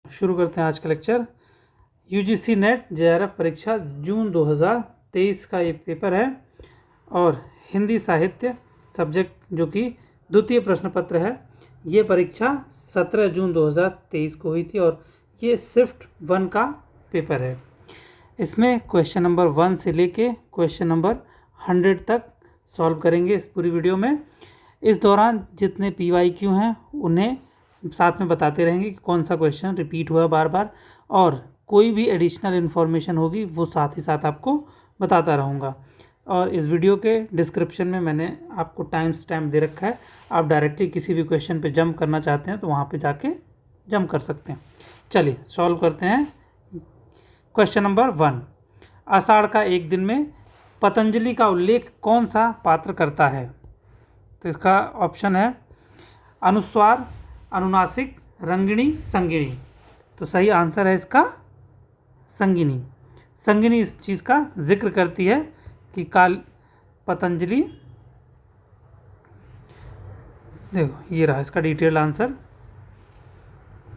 शुरू करते हैं आज का लेक्चर। यूजीसी नेट जेआरएफ परीक्षा जून 2023 का ये पेपर है और हिंदी साहित्य सब्जेक्ट जो कि द्वितीय प्रश्न पत्र है। ये परीक्षा 17 जून 2023 को हुई थी और ये शिफ्ट 1 का पेपर है। इसमें क्वेश्चन नंबर 1 से लेके क्वेश्चन नंबर 100 तक सॉल्व करेंगे इस पूरी वीडियो में। इस दौरान जितने PYQ हैं उन्हें साथ में बताते रहेंगे कि कौन सा क्वेश्चन रिपीट हुआ बार बार, और कोई भी एडिशनल इन्फॉर्मेशन होगी वो साथ ही साथ आपको बताता रहूँगा। और इस वीडियो के डिस्क्रिप्शन में मैंने आपको टाइम स्टैम्प दे रखा है। आप डायरेक्टली किसी भी क्वेश्चन पे जंप करना चाहते हैं तो वहाँ पे जाके जंप कर सकते हैं। चलिए सॉल्व करते हैं। क्वेश्चन नंबर 1, आषाढ़ का एक दिन में पतंजलि का उल्लेख कौन सा पात्र करता है? तो इसका ऑप्शन है अनुस्वार, अनुनासिक, रंगिणी, संगिणी। तो सही आंसर है इसका संगिनी। संगिनी इस चीज़ का जिक्र करती है कि पतंजलि, देखो ये रहा इसका डिटेल्ड आंसर।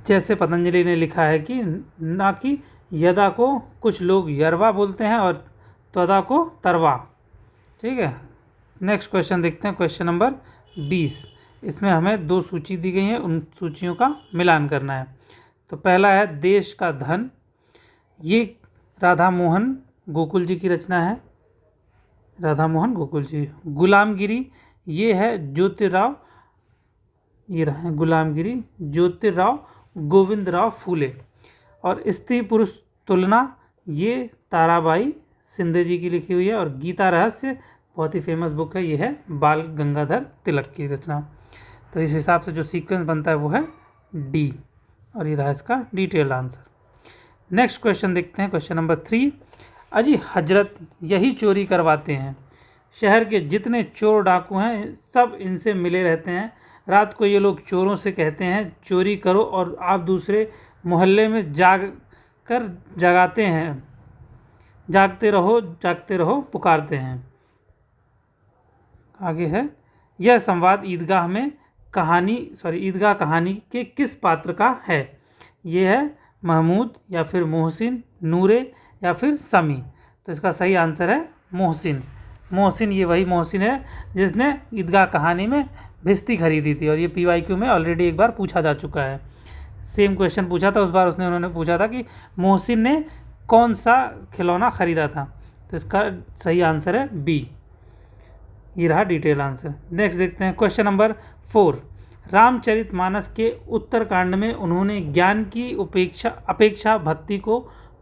जैसे पतंजलि ने लिखा है कि ना कि यदा को कुछ लोग यरवा बोलते हैं और त्वदा को तरवा। ठीक है, नेक्स्ट क्वेश्चन देखते हैं। Question number 20। इसमें हमें 2 सूची दी गई हैं, उन सूचियों का मिलान करना है। तो पहला है देश का धन, ये राधा मोहन गोकुल जी की रचना है, राधा मोहन गोकुल जी। गुलामगिरी, ये है ज्योतिराव, ये रहा है गुलामगिरी ज्योतिराव गोविंद राव फूले। और स्त्री पुरुष तुलना, ये ताराबाई शिंदे जी की लिखी हुई है। और गीता रहस्य बहुत ही फेमस बुक है, ये है बाल गंगाधर तिलक की रचना। तो इस हिसाब से जो सीक्वेंस बनता है वो है डी, और ये रहा इसका डिटेल्ड आंसर। नेक्स्ट क्वेश्चन देखते हैं। क्वेश्चन नंबर 3, अजी हजरत यही चोरी करवाते हैं, शहर के जितने चोर डाकू हैं सब इनसे मिले रहते हैं। रात को ये लोग चोरों से कहते हैं चोरी करो, और आप दूसरे मोहल्ले में जगाते हैं, जागते रहो पुकारते हैं। आगे है, यह संवाद ईदगाह कहानी के किस पात्र का है? ये है महमूद, या फिर मोहसिन, नूरे, या फिर समी। तो इसका सही आंसर है मोहसिन। मोहसिन, ये वही मोहसिन है जिसने ईदगाह कहानी में भिस्ती खरीदी थी, और ये PYQ में ऑलरेडी एक बार पूछा जा चुका है। सेम क्वेश्चन पूछा था उस बार, उन्होंने पूछा था कि मोहसिन ने कौन सा खिलौना खरीदा था। तो इसका सही आंसर है बी, ये रहा डिटेल आंसर। नेक्स्ट देखते हैं। क्वेश्चन नंबर 4, रामचरितमानस के उत्तरकांड में उन्होंने ज्ञान की अपेक्षा भक्ति को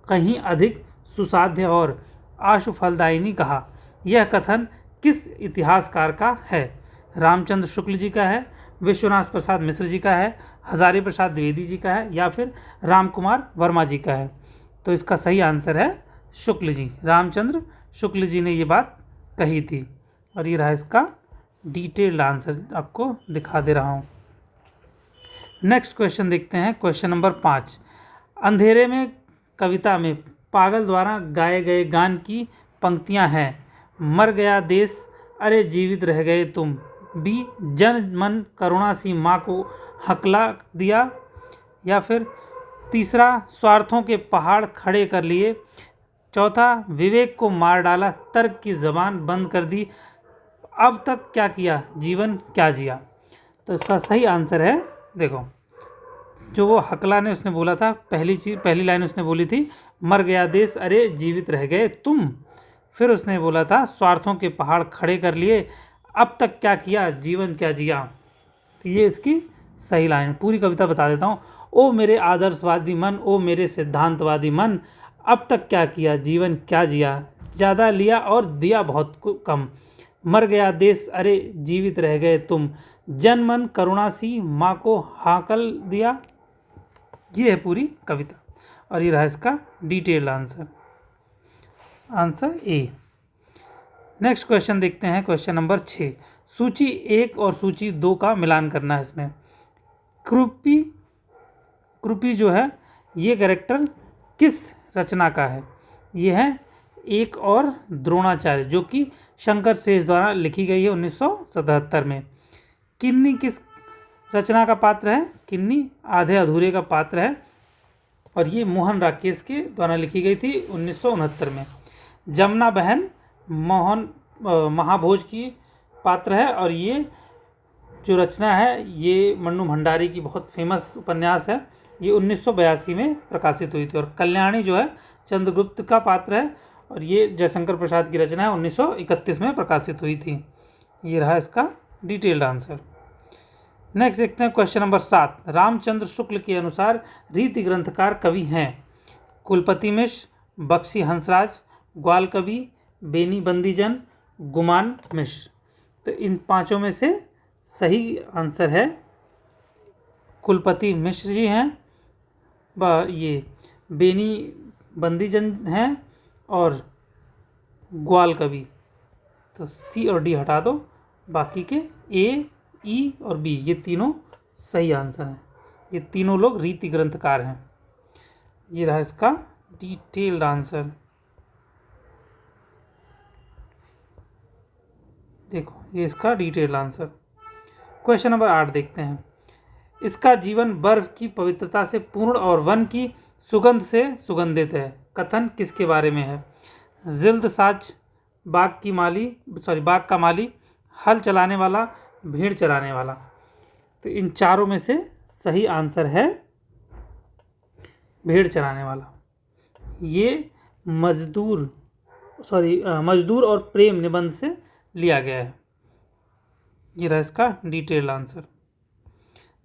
कहीं अधिक सुसाध्य और आशुफलदायिनी कहा। यह कथन किस इतिहासकार का है? रामचंद्र शुक्ल जी का है, विश्वनाथ प्रसाद मिश्र जी का है, हजारी प्रसाद द्विवेदी जी का है, या फिर राम कुमार वर्मा जी का है? तो इसका सही आंसर है शुक्ल जी। रामचंद्र शुक्ल जी ने ये बात कही थी, और ये रहा इसका डिटेल्ड आंसर, आपको दिखा दे रहा हूँ। नेक्स्ट क्वेश्चन देखते हैं। क्वेश्चन नंबर 5, अंधेरे में कविता में पागल द्वारा गाए गए गान की पंक्तियाँ हैं, मर गया देश, अरे जीवित रह गए तुम, बी जन मन करुणा सी माँ को हकला दिया, या फिर तीसरा स्वार्थों के पहाड़ खड़े कर लिए, चौथा विवेक को मार डाला, तर्क की जबान बंद कर दी, अब तक क्या किया, जीवन क्या जिया। तो इसका सही आंसर है, देखो जो वो हकला ने उसने बोला था, पहली लाइन उसने बोली थी मर गया देश, अरे जीवित रह गए तुम। फिर उसने बोला था स्वार्थों के पहाड़ खड़े कर लिए, अब तक क्या किया, जीवन क्या जिया। तो ये इसकी सही लाइन। पूरी कविता बता देता हूँ। ओ मेरे आदर्शवादी मन, ओ मेरे सिद्धांतवादी मन, अब तक क्या किया, जीवन क्या जिया, ज़्यादा लिया और दिया बहुत कम, मर गया देश, अरे जीवित रह गए तुम, जन मन करुणा सी माँ को हाकल दिया। ये है पूरी कविता, और ये रहा इसका detailed answer, answer A. Next question देखते हैं। क्वेश्चन नंबर 6, सूची 1 और सूची 2 का मिलान करना है। इसमें कृपी जो है ये कैरेक्टर किस रचना का है? ये है एक और द्रोणाचार्य, जो कि शंकर शेष द्वारा लिखी गई है 1977 में। किन्नी किस रचना का पात्र है? किन्नी आधे अधूरे का पात्र है। और ये मोहन राकेश के द्वारा लिखी गई थी 1969 में। जमुना बहन मोहन महाभोज की पात्र है, और ये जो रचना है ये मन्नू भंडारी की बहुत फेमस उपन्यास है। ये 1982 में प्रकाशित हुई थी। और कल्याणी जो है चंद्रगुप्त का पात्र है, और ये जयशंकर प्रसाद की रचना है, 1931 में प्रकाशित हुई थी। ये रहा इसका डिटेल्ड आंसर। नेक्स्ट देखते हैं क्वेश्चन नंबर 7। रामचंद्र शुक्ल के अनुसार रीति ग्रंथकार कवि हैं? कुलपति मिश्र, बख्शी हंसराज, ग्वाल कवि, बेनी बंदीजन, गुमान मिश्र। तो इन पांचों में से सही आंसर है कुलपति मिश्र जी हैं, ये बेनी बंदीजन हैं, और ग्वाल कवि। तो सी और डी हटा दो, बाकी के ए, ई और बी ये तीनों सही आंसर हैं। ये तीनों लोग रीति ग्रंथकार हैं। ये रहा इसका डिटेल्ड आंसर। देखो ये इसका डिटेल्ड आंसर। क्वेश्चन नंबर 8 देखते हैं। इसका जीवन बर्फ की पवित्रता से पूर्ण और वन की सुगंध से सुगंधित है। कथन किसके बारे में है? जिल्द साज, बाग का माली, हल चलाने वाला, भेड़ चराने वाला। तो इन चारों में से सही आंसर है भेड़ चराने वाला। ये मजदूर और प्रेम निबंध से लिया गया है। ये रहा इसका डिटेल्ड आंसर।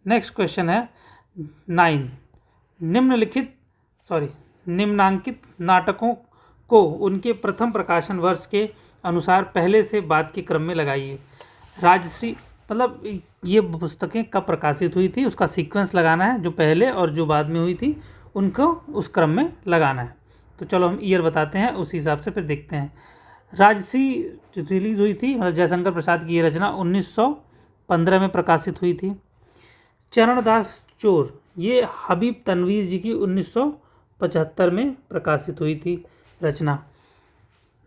नेक्स्ट क्वेश्चन है 9। निम्नांकित नाटकों को उनके प्रथम प्रकाशन वर्ष के अनुसार पहले से बाद के क्रम में लगाइए। राजश्री मतलब ये पुस्तकें कब प्रकाशित हुई थी उसका सीक्वेंस लगाना है, जो पहले और जो बाद में हुई थी उनको उस क्रम में लगाना है। तो चलो हम ईयर बताते हैं, उसी हिसाब से फिर देखते हैं। राजश्री जो रिलीज़ हुई थी, मतलब जयशंकर प्रसाद की ये रचना 1915 में प्रकाशित हुई थी। चरणदास चोर ये हबीब तनवीर जी की 1975 में प्रकाशित हुई थी रचना।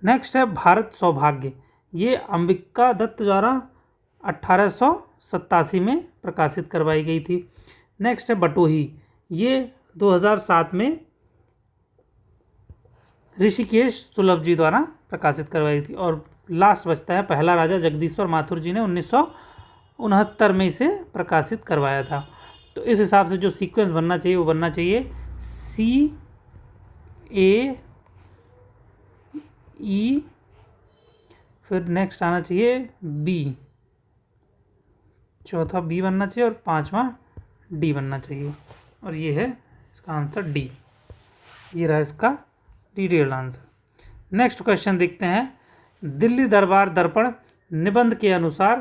नेक्स्ट है भारत सौभाग्य, ये अंबिका दत्त द्वारा 1887 में प्रकाशित करवाई गई थी। नेक्स्ट है बटोही, ये 2007 में ऋषिकेश सुलभ जी द्वारा प्रकाशित करवाई थी। और लास्ट बचता है पहला राजा जगदीश्वर माथुर जी ने 1969 में इसे प्रकाशित करवाया था। तो इस हिसाब से जो सीक्वेंस बनना चाहिए वो बनना चाहिए CAE, फिर नेक्स्ट आना चाहिए B, चौथा B बनना चाहिए और पांचवा D बनना चाहिए। और ये है इसका आंसर D। ये रहा इसका डिटेल्ड आंसर। नेक्स्ट क्वेश्चन देखते हैं। दिल्ली दरबार दर्पण निबंध के अनुसार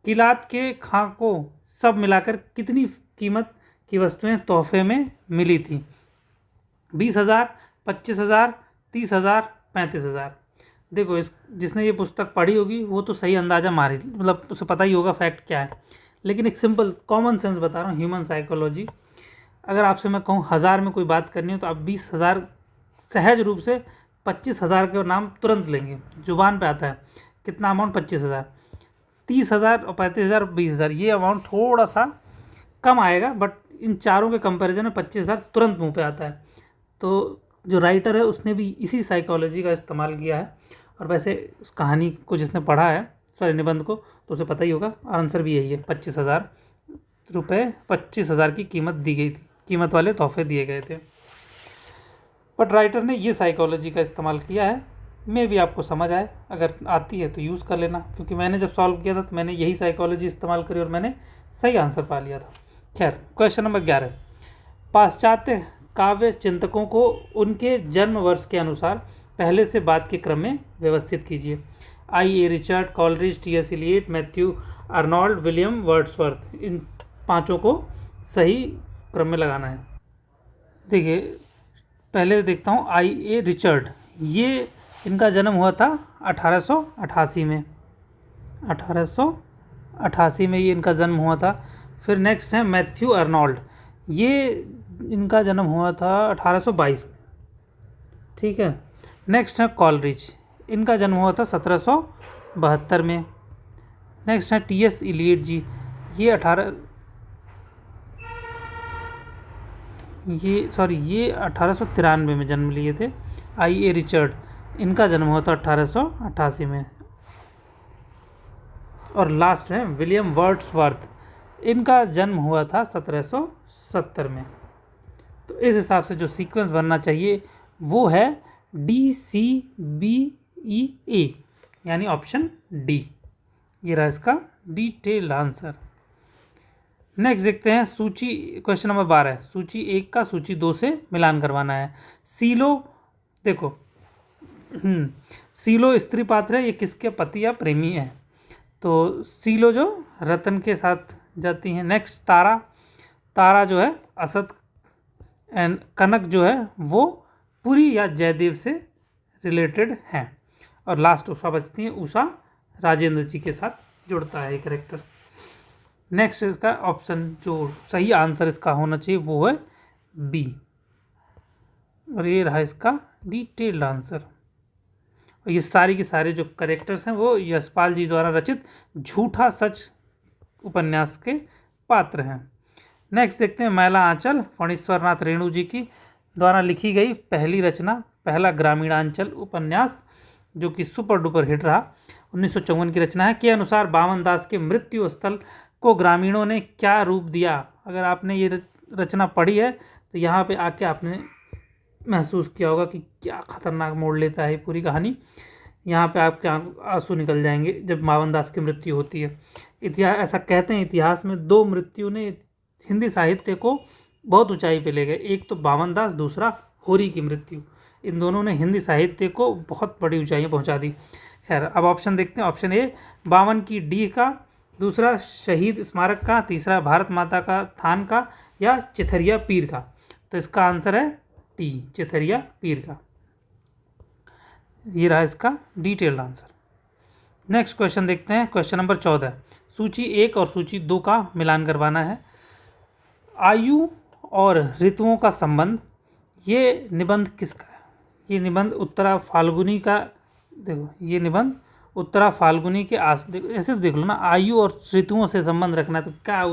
किलात के खां को सब मिलाकर कितनी कीमत की वस्तुएं तोहफे में मिली थी? 20,000, 25,000, 30,000, 35,000। देखो जिसने ये पुस्तक पढ़ी होगी वो तो सही अंदाज़ा मारे, मतलब उसे पता ही होगा फैक्ट क्या है। लेकिन एक सिंपल कॉमन सेंस बता रहा हूँ, ह्यूमन साइकोलॉजी। अगर आपसे मैं कहूँ 1000 में कोई बात करनी हो तो आप 20,000 सहज रूप से 25,000 के नाम तुरंत लेंगे, जुबान पे आता है। कितना अमाउंट? 25,000। 30,000 और 35,000, 20,000 ये अमाउंट थोड़ा सा कम आएगा, बट इन चारों के कंपैरिजन में 25,000 तुरंत मुंह पे आता है। तो जो राइटर है उसने भी इसी साइकोलॉजी का इस्तेमाल किया है। और वैसे उस कहानी को जिसने पढ़ा है, निबंध को, तो उसे पता ही होगा। आंसर भी यही है, 25,000 रुपये, 25,000 की कीमत दी गई थी, कीमत वाले तोहफे दिए गए थे। बट राइटर ने ये साइकोलॉजी का इस्तेमाल किया है। मे भी आपको समझ आए, अगर आती है तो यूज़ कर लेना, क्योंकि मैंने जब सॉल्व किया था तो मैंने यही साइकोलॉजी इस्तेमाल करी और मैंने सही आंसर पा लिया था। खैर, क्वेश्चन नंबर 11। पाश्चात्य काव्य चिंतकों को उनके जन्म वर्ष के अनुसार पहले से बाद के क्रम में व्यवस्थित कीजिए। I.A. Richard, Coleridge, T.S. Eliot, Matthew Arnold, William Wordsworth. इन पांचों को सही क्रम में लगाना है। देखिए पहले देखता हूँ I.A. रिचर्ड, ये इनका जन्म हुआ था 1888 में। 1888 में ये इनका जन्म हुआ था। फिर नेक्स्ट है मैथ्यू आर्नोल्ड, ये इनका जन्म हुआ था 1822 में। ठीक है। नेक्स्ट है कॉलरिज, इनका जन्म हुआ था 1772 में। नेक्स्ट है T.S. इलियट जी, ये ये 1893 में जन्म लिए थे। आई ए रिचर्ड, इनका जन्म हुआ था 1888 में। और लास्ट है विलियम वर्ड्सवर्थ, इनका जन्म हुआ था 1770 में। तो इस हिसाब से जो सीक्वेंस बनना चाहिए वो है DCBEA, यानी ऑप्शन डी। ये रहा इसका डिटेल्ड आंसर। नेक्स्ट देखते हैं सूची, क्वेश्चन नंबर 12 सूची 1 का सूची 2 से मिलान करवाना है। सीलो, देखो सीलो स्त्री पात्र है, ये किसके पति या प्रेमी है? तो सीलो जो रतन के साथ जाती हैं। नेक्स्ट तारा, तारा जो है असद, एंड कनक जो है वो पुरी या जयदेव से रिलेटेड हैं। और लास्ट उषा बचती है, उषा राजेंद्र जी के साथ जुड़ता है कैरेक्टर। नेक्स्ट इसका ऑप्शन जो सही आंसर इसका होना चाहिए वो है बी। और ये रहा इसका डिटेल्ड आंसर। और ये सारी के सारे जो कैरेक्टर्स हैं वो यशपाल जी द्वारा रचित झूठा सच उपन्यास के पात्र हैं। नेक्स्ट देखते हैं मैला आंचल, फणीश्वर नाथ रेणु जी की द्वारा लिखी गई पहली रचना, पहला ग्रामीणांचल उपन्यास जो कि सुपर डुपर हिट रहा, 1954 की रचना है। के अनुसार बावन दास के मृत्यु स्थल को ग्रामीणों ने क्या रूप दिया? अगर आपने ये रचना पढ़ी है तो यहाँ पे आके आपने महसूस किया होगा कि क्या खतरनाक मोड़ लेता है पूरी कहानी। यहाँ पे आपके आंसू निकल जाएंगे जब बावन दास की मृत्यु होती है। इतिहास, ऐसा कहते हैं इतिहास में 2 मृत्यु ने हिंदी साहित्य को बहुत ऊंचाई पे ले गए, एक तो बावन दास, दूसरा होरी की मृत्यु। इन दोनों ने हिंदी साहित्य को बहुत बड़ी ऊंचाई पहुंचा दी। खैर, अब ऑप्शन देखते हैं। ऑप्शन ए 52 की डी का, दूसरा शहीद स्मारक का, तीसरा भारत माता का थान का, या चिथरिया पीर का। तो इसका आंसर है टी, चिथरिया पीर का। ये रहा इसका डिटेल्ड आंसर। नेक्स्ट क्वेश्चन देखते हैं, क्वेश्चन नंबर 14 सूची 1 और सूची 2 का मिलान करवाना है। आयु और ऋतुओं का संबंध, ये निबंध किसका है? ये निबंध उत्तरा फाल्गुनी का, देखो ये निबंध उत्तरा फाल्गुनी के देखो ऐसे देख लो ना, आयु और ऋतुओं से संबंध रखना है तो क्या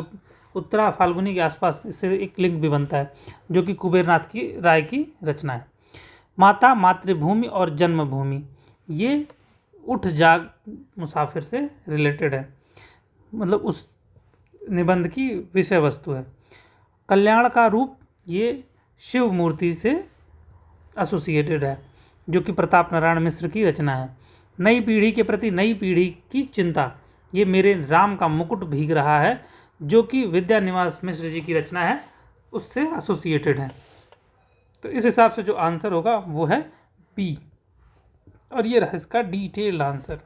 उत्तरा फाल्गुनी के आसपास इससे एक लिंक भी बनता है जो कि कुबेरनाथ की राय की रचना है। माता, मातृभूमि और जन्मभूमि, ये उठ जाग मुसाफिर से रिलेटेड है, मतलब उस निबंध की विषय वस्तु है। कल्याण का रूप, ये शिव मूर्ति से एसोसिएटेड है जो कि प्रताप नारायण मिश्र की रचना है। नई पीढ़ी के प्रति नई पीढ़ी की चिंता, ये मेरे राम का मुकुट भीग रहा है जो कि विद्यानिवास मिश्र जी की रचना है, उससे एसोसिएटेड है। तो इस हिसाब से जो आंसर होगा वो है बी। और ये रहा इसका डिटेल्ड आंसर।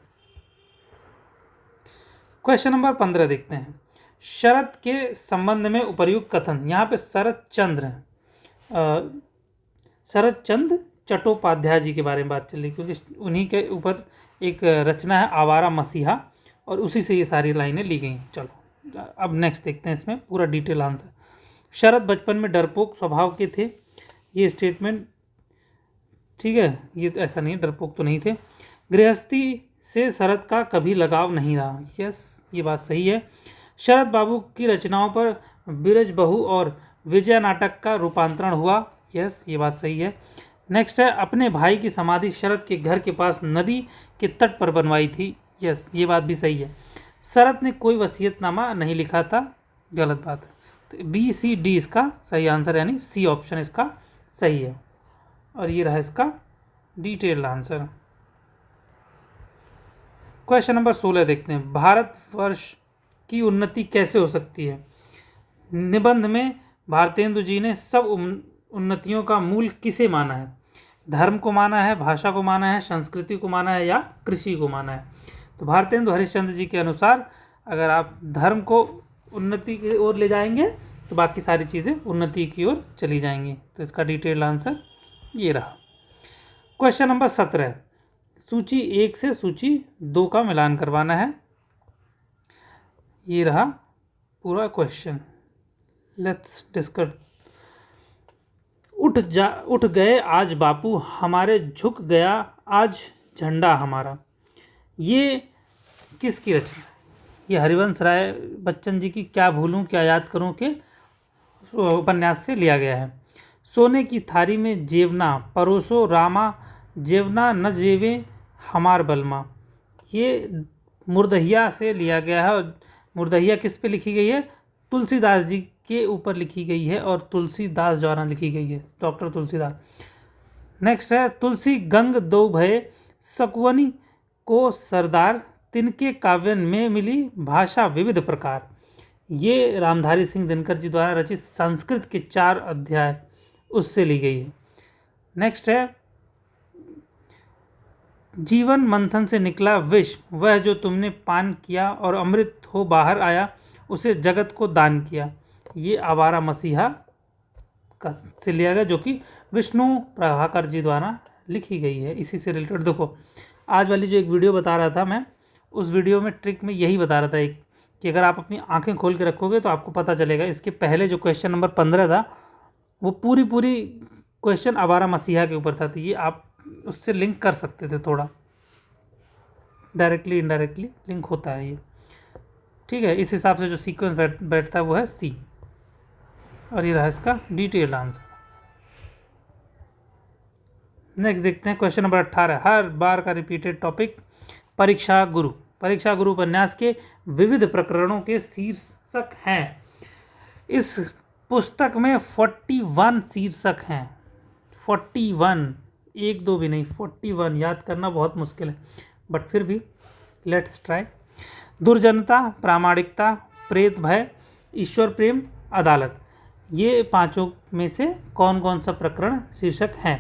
क्वेश्चन नंबर 15 देखते हैं। शरद के संबंध में उपर्युक्त कथन, यहाँ पे शरद चंद्र है, शरद चंद्र चट्टोपाध्याय जी के बारे में बात चल रही, क्योंकि उन्हीं के ऊपर एक रचना है आवारा मसीहा, और उसी से ये सारी लाइनें ली गई। चलो अब नेक्स्ट देखते हैं इसमें पूरा डिटेल आंसर। शरद बचपन में डरपोक स्वभाव के थे, ये स्टेटमेंट ठीक है, ये तो ऐसा नहीं, डरपोक तो नहीं थे। गृहस्थी से शरद का कभी लगाव नहीं रहा, यस ये बात सही है। शरद बाबू की रचनाओं पर बिरज बहू और विजय नाटक का रूपांतरण हुआ, यस ये बात सही है। नेक्स्ट है, अपने भाई की समाधि शरद के घर के पास नदी के तट पर बनवाई थी, यस ये बात भी सही है। शरद ने कोई वसीयतनामा नहीं लिखा था, गलत बात है। तो बी सी डी इसका सही आंसर, यानी सी ऑप्शन इसका सही है। और ये रहा इसका डिटेल्ड आंसर। क्वेश्चन नंबर 16 देखते हैं। भारतवर्ष की उन्नति कैसे हो सकती है? निबंध में भारतेंदु जी ने सब उन्नतियों का मूल किसे माना है? धर्म को माना है, भाषा को माना है, संस्कृति को माना है, या कृषि को माना है? तो भारतेंदु हरिश्चंद्र जी के अनुसार अगर आप धर्म को उन्नति की ओर ले जाएंगे तो बाकी सारी चीज़ें उन्नति की ओर चली जाएंगी। तो इसका डिटेल्ड आंसर ये रहा। क्वेश्चन नंबर 17 सूची 1 से सूची 2 का मिलान करवाना है। ये रहा पूरा क्वेश्चन, लेट्स डिस्कस। उठ गए आज बापू हमारे, झुक गया आज झंडा हमारा, ये किसकी रचना है? ये हरिवंश राय बच्चन जी की क्या भूलूं क्या याद करूं के उपन्यास से लिया गया है। सोने की थारी में जेवना परोसो रामा, जेवना न जेवे हमार बलमा। ये मुर्दहिया से लिया गया है। और मुर्दहिया किस पे लिखी गई है? तुलसीदास जी के ऊपर लिखी गई है और तुलसीदास द्वारा लिखी गई है, डॉक्टर तुलसीदास। नेक्स्ट है तुलसी गंग दो भय, सकुवनी को सरदार, तिनके काव्यन में मिली भाषा विविध प्रकार। ये रामधारी सिंह दिनकर जी द्वारा रचित संस्कृत के 4 अध्याय उससे ली गई है। नेक्स्ट है जीवन मंथन से निकला विष, वह जो तुमने पान किया, और अमृत हो बाहर आया, उसे जगत को दान किया। ये आवारा मसीहा का से लिया गया, जो कि विष्णु प्रभाकर जी द्वारा लिखी गई है। इसी से रिलेटेड देखो, आज वाली जो एक वीडियो बता रहा था मैं, उस वीडियो में ट्रिक में यही बता रहा था एक, कि अगर आप अपनी आंखें खोल के रखोगे तो आपको पता चलेगा। इसके पहले जो क्वेश्चन नंबर 15 था, वो पूरी क्वेश्चन आवारा मसीहा के ऊपर था। तो ये आप उससे लिंक कर सकते थे, थोड़ा डायरेक्टली इनडायरेक्टली लिंक होता है ये, ठीक है। इस हिसाब से जो सीक्वेंस बैठता है वो है सी, और ये रहा इसका डिटेल्ड आंसर। नेक्स्ट देखते हैं क्वेश्चन नंबर 18, हर बार का रिपीटेड टॉपिक, परीक्षा गुरु। परीक्षा गुरु उपन्यास के विविध प्रकरणों के शीर्षक हैं। इस पुस्तक में 41 शीर्षक हैं, 41, 1-2 भी नहीं, 41। याद करना बहुत मुश्किल है, बट फिर भी लेट्स ट्राई। दुर्जनता, प्रामाणिकता, प्रेत भय, ईश्वर प्रेम, अदालत। ये 5 में से कौन कौन सा प्रकरण शीर्षक हैं?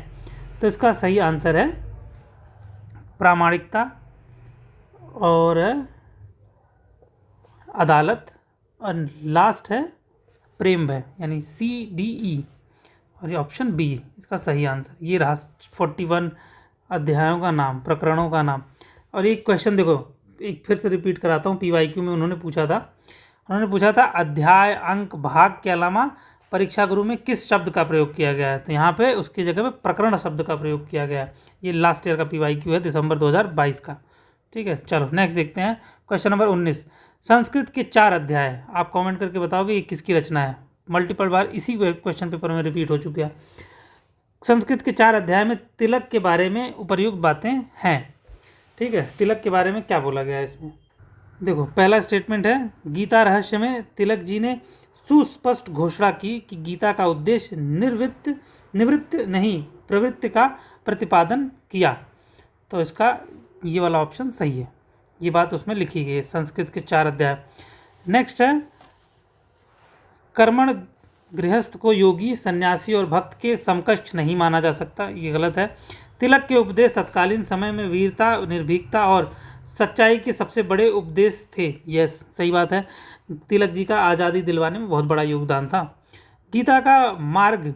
तो इसका सही आंसर है प्रामाणिकता और अदालत, और लास्ट है प्रेम भय, यानी CDE, और ये ऑप्शन बी इसका सही आंसर। ये रहा 41 अध्यायों का नाम, प्रकरणों का नाम। और एक क्वेश्चन देखो, एक फिर से रिपीट कराता हूँ, PYQ में उन्होंने पूछा था अध्याय, अंक, भाग के अलावा परीक्षा गुरु में किस शब्द का प्रयोग किया गया है? तो यहाँ पे उसकी जगह पे प्रकरण शब्द का प्रयोग किया गया है। ये लास्ट ईयर का PYQ है, दिसंबर 2022 का, ठीक है। चलो नेक्स्ट देखते हैं क्वेश्चन नंबर 19, संस्कृत के 4 अध्याय। आप कमेंट करके बताओगे ये किसकी रचना है? मल्टीपल बार इसी क्वेश्चन पेपर में रिपीट हो चुका है। संस्कृत के 4 अध्याय में तिलक के बारे में उपर्युक्त बातें हैं, ठीक है। तिलक के बारे में क्या बोला गया है इसमें? देखो, पहला स्टेटमेंट है, गीता रहस्य में तिलक जी ने सुस्पष्ट घोषणा की कि गीता का उद्देश्य निवृत्त नहीं, प्रवृत्ति का प्रतिपादन किया। तो इसका ये वाला ऑप्शन सही है, ये बात उसमें लिखी गई है, संस्कृत के 4 अध्याय। नेक्स्ट है, कर्मण गृहस्थ को योगी, सन्यासी और भक्त के समकक्ष नहीं माना जा सकता, ये गलत है। तिलक के उपदेश तत्कालीन समय में वीरता, निर्भीकता और सच्चाई के सबसे बड़े उपदेश थे, यस सही बात है। तिलक जी का आज़ादी दिलवाने में बहुत बड़ा योगदान था। गीता का मार्ग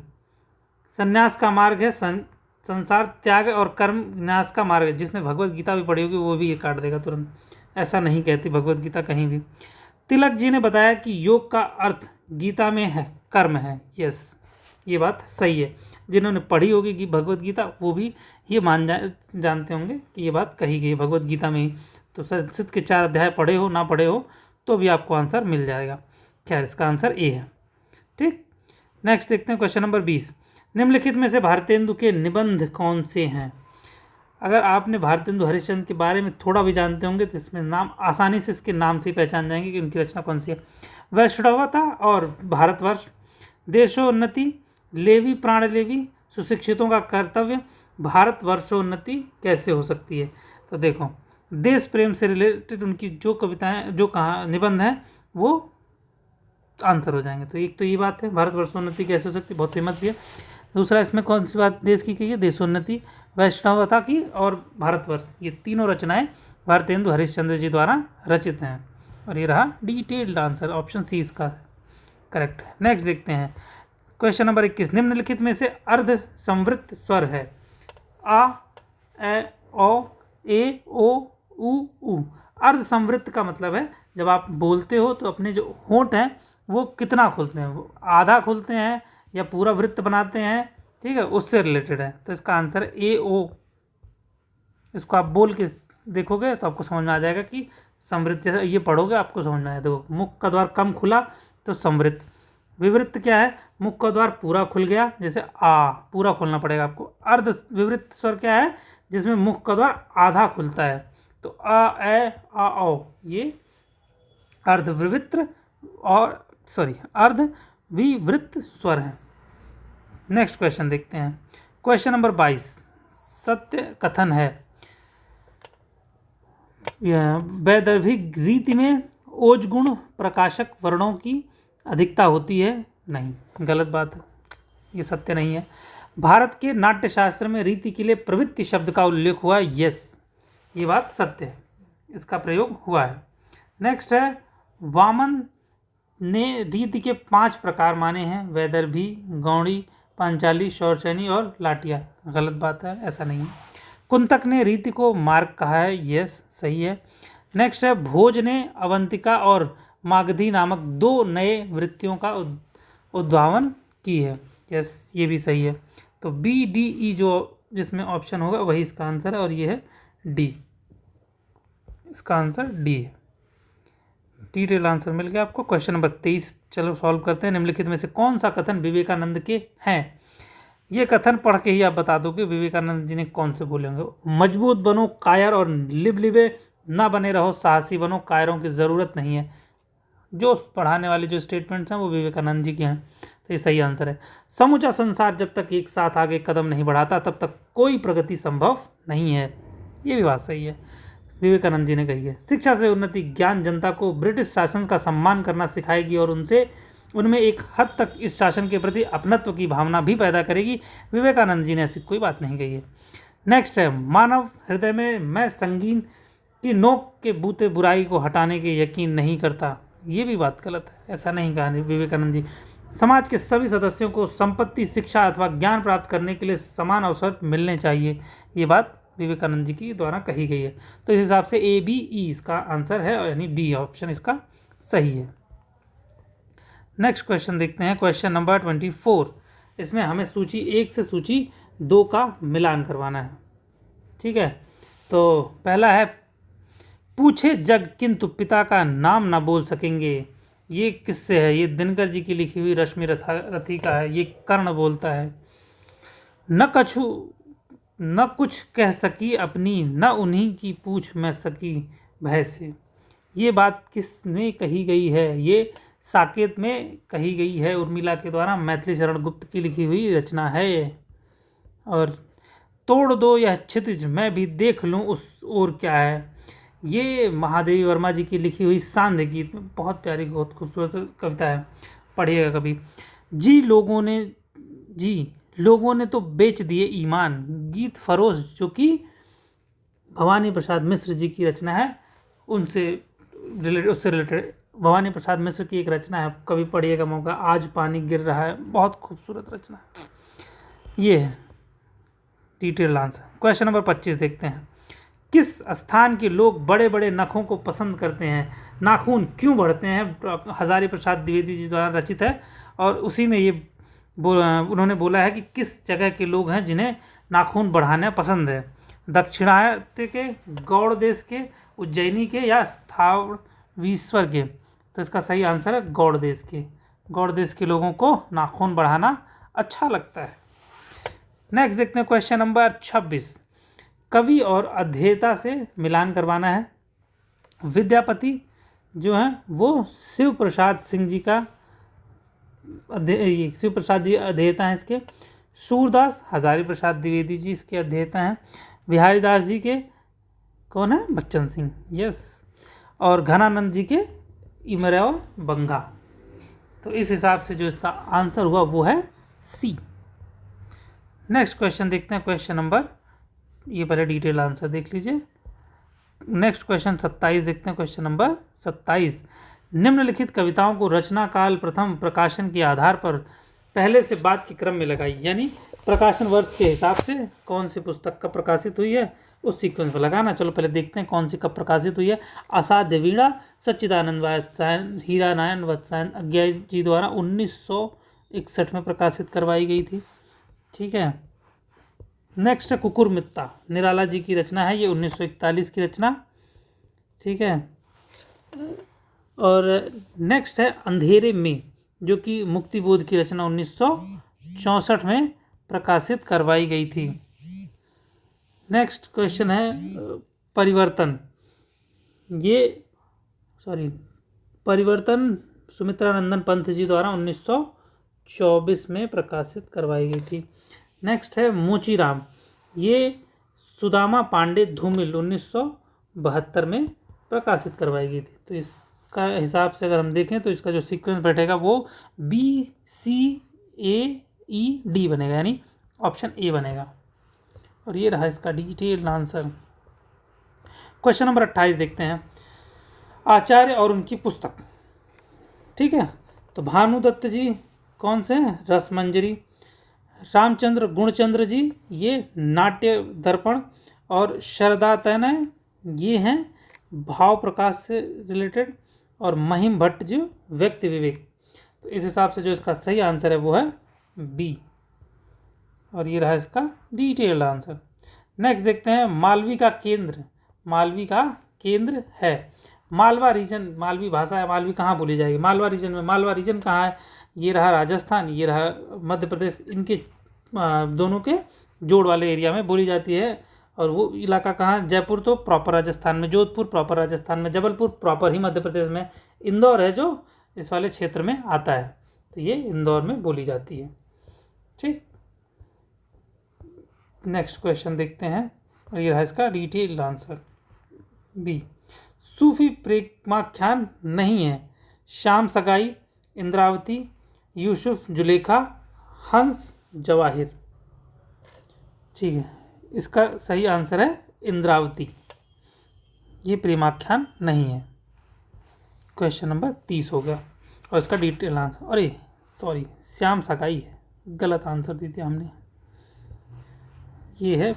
संन्यास का मार्ग है, संसार त्याग और कर्म न्यास का मार्ग है। जिसने भगवत गीता भी पढ़ी होगी वो भी ये काट देगा तुरंत, ऐसा नहीं कहती भगवत गीता कहीं भी। तिलक जी ने बताया कि योग का अर्थ गीता में है, कर्म है, यस ये बात सही है। जिन्होंने पढ़ी होगी कि भगवत गीता, वो भी ये जानते होंगे कि ये बात कही गई भगवत गीता में ही। तो संस्कृत के 4 अध्याय पढ़े हो ना पढ़े हो तो भी आपको आंसर मिल जाएगा। खैर इसका आंसर ए है, ठीक। नेक्स्ट देखते हैं क्वेश्चन नंबर 20, निम्नलिखित में से भारतेंदु के निबंध कौन से हैं? अगर आपने भारतेंदु हरिश्चंद्र के बारे में थोड़ा भी जानते होंगे तो इसमें नाम आसानी से इसके नाम से ही पहचान जाएंगे कि उनकी रचना कौन सी है। वैष्णवता और भारतवर्ष, देशोन्नति, लेवी प्राण लेवी, सुशिक्षितों का कर्तव्य, भारतवर्षोन्नति कैसे हो सकती है? तो देखो, देश प्रेम से रिलेटेड उनकी जो कविताएं, जो निबंध हैं, वो आंसर हो जाएंगे। तो एक तो ये बात है, भारतवर्षोन्नति कैसे हो सकती है, बहुत फेमस भी है। दूसरा, इसमें कौन सी बात देश की है? देशोन्नति, वैष्णवता की और भारतवर्ष, ये तीनों रचनाएं भारतेंदु हरिश्चंद्र जी द्वारा रचित हैं। और ये रहा डिटेल्ड आंसर, ऑप्शन सी इसका करेक्ट है। नेक्स्ट देखते हैं क्वेश्चन नंबर 21, निम्नलिखित में से अर्ध संवृत्त स्वर है? आ, ए, ओ, ए, ओ, उ। अर्ध संवृत्त का मतलब है जब आप बोलते हो तो अपने जो होंठ हैं वो कितना खोलते हैं, वो आधा खोलते हैं या पूरा वृत्त बनाते हैं, ठीक है, उससे रिलेटेड है। तो इसका आंसर ए, ओ। इसको आप बोल के देखोगे तो आपको समझ में आ जाएगा कि संवृत्त, जैसे ये पढ़ोगे आपको समझ में आएगा। देखो, मुख का द्वार कम खुला तो संवृत्त, विवृत्त क्या है? मुख का द्वार पूरा खुल गया, जैसे आ, पूरा खोलना पड़ेगा आपको। अर्ध विवृत्त स्वर क्या है? जिसमें मुख का द्वार आधा खुलता है, तो अ, ए, आ, औ, ये अर्ध विवृत्त और अर्ध विवृत्त स्वर है। नेक्स्ट क्वेश्चन देखते हैं। क्वेश्चन नंबर 22 सत्य कथन है। वैदर्भिक रीति में ओज गुण प्रकाशक वर्णों की अधिकता होती है? नहीं, गलत बात है, ये सत्य नहीं है। भारत के नाट्यशास्त्र में रीति के लिए प्रवृत्ति शब्द का उल्लेख हुआ है? यस, ये बात सत्य है, इसका प्रयोग हुआ है। नेक्स्ट है, वामन ने रीति के 5 प्रकार माने हैं? वैदर्भी, गौड़ी, पांचाली, शौरचैनी और लाटिया। गलत बात है, ऐसा नहीं है। कुंतक ने रीति को मार्ग कहा है? यस, सही है। नेक्स्ट है, भोज ने अवंतिका और मागधी नामक 2 नए वृत्तियों का उद्भावन की है? यस, ये भी सही है। तो बी, डी, ई जो जिसमें ऑप्शन होगा वही इसका आंसर है, और ये है डी, इसका आंसर डी है। डिटेल आंसर मिल गया आपको। क्वेश्चन नंबर 23 चलो सॉल्व करते हैं। निम्नलिखित में से कौन सा कथन विवेकानंद के हैं? ये कथन पढ़ के ही आप बता दो कि विवेकानंद जी ने कौन से बोले होंगे। मजबूत बनो कायर और लिबलिबे ना बने रहो साहसी बनो, कायरों की ज़रूरत नहीं है। जो पढ़ाने वाले जो स्टेटमेंट्स हैं वो विवेकानंद जी के हैं, तो ये सही आंसर है। समूचा संसार जब तक एक साथ आगे कदम नहीं बढ़ाता तब तक कोई प्रगति संभव नहीं है। ये भी बात सही है, विवेकानंद जी ने कही है। शिक्षा से उन्नति ज्ञान जनता को ब्रिटिश शासन का सम्मान करना सिखाएगी और उनमें एक हद तक इस शासन के प्रति अपनत्व की भावना भी पैदा करेगी। विवेकानंद जी ने ऐसी कोई बात नहीं कही है। नेक्स्ट है, मानव हृदय में मैं संगीन की नोक के बूते बुराई को हटाने के यकीन नहीं करता। ये भी बात गलत है, ऐसा नहीं कहा विवेकानंद जी। समाज के सभी सदस्यों को संपत्ति, शिक्षा अथवा ज्ञान प्राप्त करने के लिए समान अवसर मिलने चाहिए। ये बात विवेकानंद जी की द्वारा कही गई है। तो इस हिसाब से ए, बी, ई इसका आंसर है, यानी डी ऑप्शन इसका सही है। नेक्स्ट क्वेश्चन देखते हैं, क्वेश्चन नंबर 24। इसमें हमें सूची 1 से सूची 2 का मिलान करवाना है। ठीक है, तो पहला है, पूछे जग किंतु पिता का नाम ना बोल सकेंगे। ये किससे है? ये दिनकर जी की लिखी हुई रश्मि रथी का है। ये कर्ण बोलता है। न कुछ कह सकी अपनी, न उन्हीं की पूछ मैं सकी भय से। ये बात किस में कही गई है? ये साकेत में कही गई है उर्मिला के द्वारा। मैथिली शरण गुप्त की लिखी हुई रचना है। और तोड़ दो यह क्षितिज मैं भी देख लूँ उस ओर क्या है। ये महादेवी वर्मा जी की लिखी हुई सांध्य गीत में बहुत प्यारी बहुत खूबसूरत कविता है, पढ़िएगा कभी। लोगों ने तो बेच दिए ईमान, गीत फरोश जो कि भवानी प्रसाद मिश्र जी की रचना है। उससे रिलेटेड भवानी प्रसाद मिश्र की एक रचना है, कभी पढ़िएगा मौका। आज पानी गिर रहा है, बहुत खूबसूरत रचना है। ये है डिटेल आंसर। क्वेश्चन नंबर 25 देखते हैं। किस स्थान के लोग बड़े बड़े नखों को पसंद करते हैं? नाखून क्यों बढ़ते हैं? हजारी प्रसाद द्विवेदी जी द्वारा रचित है, और उसी में ये उन्होंने बोला है कि किस जगह के लोग हैं जिन्हें नाखून बढ़ाना पसंद है। दक्षिणात्य के, गौड़ देश के, उज्जैनी के, या स्थावरीश्वर के। तो इसका सही आंसर है गौड़ देश के। गौड़ देश के लोगों को नाखून बढ़ाना अच्छा लगता है। नेक्स्ट देखते हैं क्वेश्चन नंबर 26। कवि और अध्येता से मिलान करवाना है। विद्यापति जो हैं वो शिव प्रसाद सिंह जी का शिव प्रसाद जी अध्येता हैं इसके। सूरदास हजारी प्रसाद द्विवेदी जी इसके अध्येता हैं। बिहारी दास जी के कौन है? बच्चन सिंह, यस। और घनानंद जी के इमराव बंगा। तो इस हिसाब से जो इसका आंसर हुआ वो है सी। नेक्स्ट क्वेश्चन देखते हैं, क्वेश्चन नंबर, ये पहले डिटेल आंसर देख लीजिए। नेक्स्ट क्वेश्चन 27 देखते हैं। Question number 27। निम्नलिखित कविताओं को रचना काल, प्रथम प्रकाशन के आधार पर पहले से बाद के क्रम में लगाई, यानी प्रकाशन वर्ष के हिसाब से कौन सी पुस्तक कब प्रकाशित हुई है उस सीक्वेंस में लगाना। चलो पहले देखते हैं कौन सी कब प्रकाशित हुई है। असाध्य वीणा सच्चिदानंद वात्स्यायन हीरानारायण वात्स्यायन अज्ञा जी द्वारा 1961 में प्रकाशित करवाई गई थी। ठीक है। नेक्स्ट है कुकुर मित्ता, निराला जी की रचना है, ये 1941 की रचना। ठीक है। और नेक्स्ट है अंधेरे में, जो कि मुक्तिबोध की रचना 1964 में प्रकाशित करवाई गई थी। नेक्स्ट क्वेश्चन है परिवर्तन। परिवर्तन सुमित्रानंदन पंत जी द्वारा 1924 में प्रकाशित करवाई गई थी। नेक्स्ट है मोचीराम। ये सुदामा पांडे धूमिल 1972 में प्रकाशित करवाई गई थी। तो इसका हिसाब से अगर हम देखें तो इसका जो सीक्वेंस बैठेगा वो BCAED बनेगा, यानी ऑप्शन ए बनेगा। और ये रहा इसका डिटेल्ड आंसर। क्वेश्चन नंबर 28 देखते हैं, आचार्य और उनकी पुस्तक। ठीक है, तो भानुदत्त जी कौन से हैं? रसमंजरी। रामचंद्र गुणचंद्र जी ये नाट्य दर्पण। और शरदा तनय ये हैं भाव प्रकाश से रिलेटेड। और महिम भट्ट जी व्यक्ति विवेक। तो इस हिसाब से जो इसका सही आंसर है वो है बी। और ये रहा इसका डिटेल्ड आंसर। नेक्स्ट देखते हैं, मालवी का केंद्र। मालवी का केंद्र है मालवा रीजन। मालवी भाषा है, मालवी कहाँ बोली जाएगी? मालवा रीजन में। मालवा रीजन कहाँ है? ये रहा राजस्थान, ये रहा मध्य प्रदेश। इनके दोनों के जोड़ वाले एरिया में बोली जाती है। और वो इलाका कहाँ? जयपुर तो प्रॉपर राजस्थान में, जोधपुर प्रॉपर राजस्थान में, जबलपुर प्रॉपर ही मध्य प्रदेश में, इंदौर है जो इस वाले क्षेत्र में आता है। तो ये इंदौर में बोली जाती है। ठीक, नेक्स्ट क्वेश्चन देखते हैं। और ये रहा इसका डिटेल्ड आंसर बी। सूफी प्रेमाख्यान नहीं है। शाम सगाई, इंद्रावती, यूसुफ जुलेखा, हंस जवाहिर। ठीक है, इसका सही आंसर है इंद्रावती। ये प्रेमाख्यान नहीं है। क्वेश्चन नंबर 30 हो गया। और इसका डिटेल आंसर, अरे सॉरी, श्याम सगाई है, गलत आंसर दी थी हमने। ये है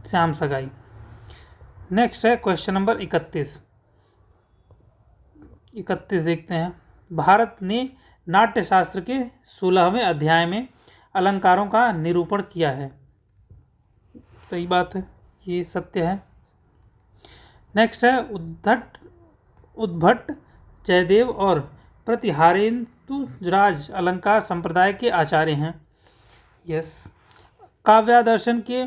श्याम सगाई। नेक्स्ट है क्वेश्चन नंबर 31 देखते हैं। भारत ने नाट्यशास्त्र के 16वें अध्याय में अलंकारों का निरूपण किया है। सही बात है, ये सत्य है। नेक्स्ट है उद्भट जयदेव और प्रतिहारेंदुराज अलंकार संप्रदाय के आचार्य हैं। यस। काव्यादर्शन के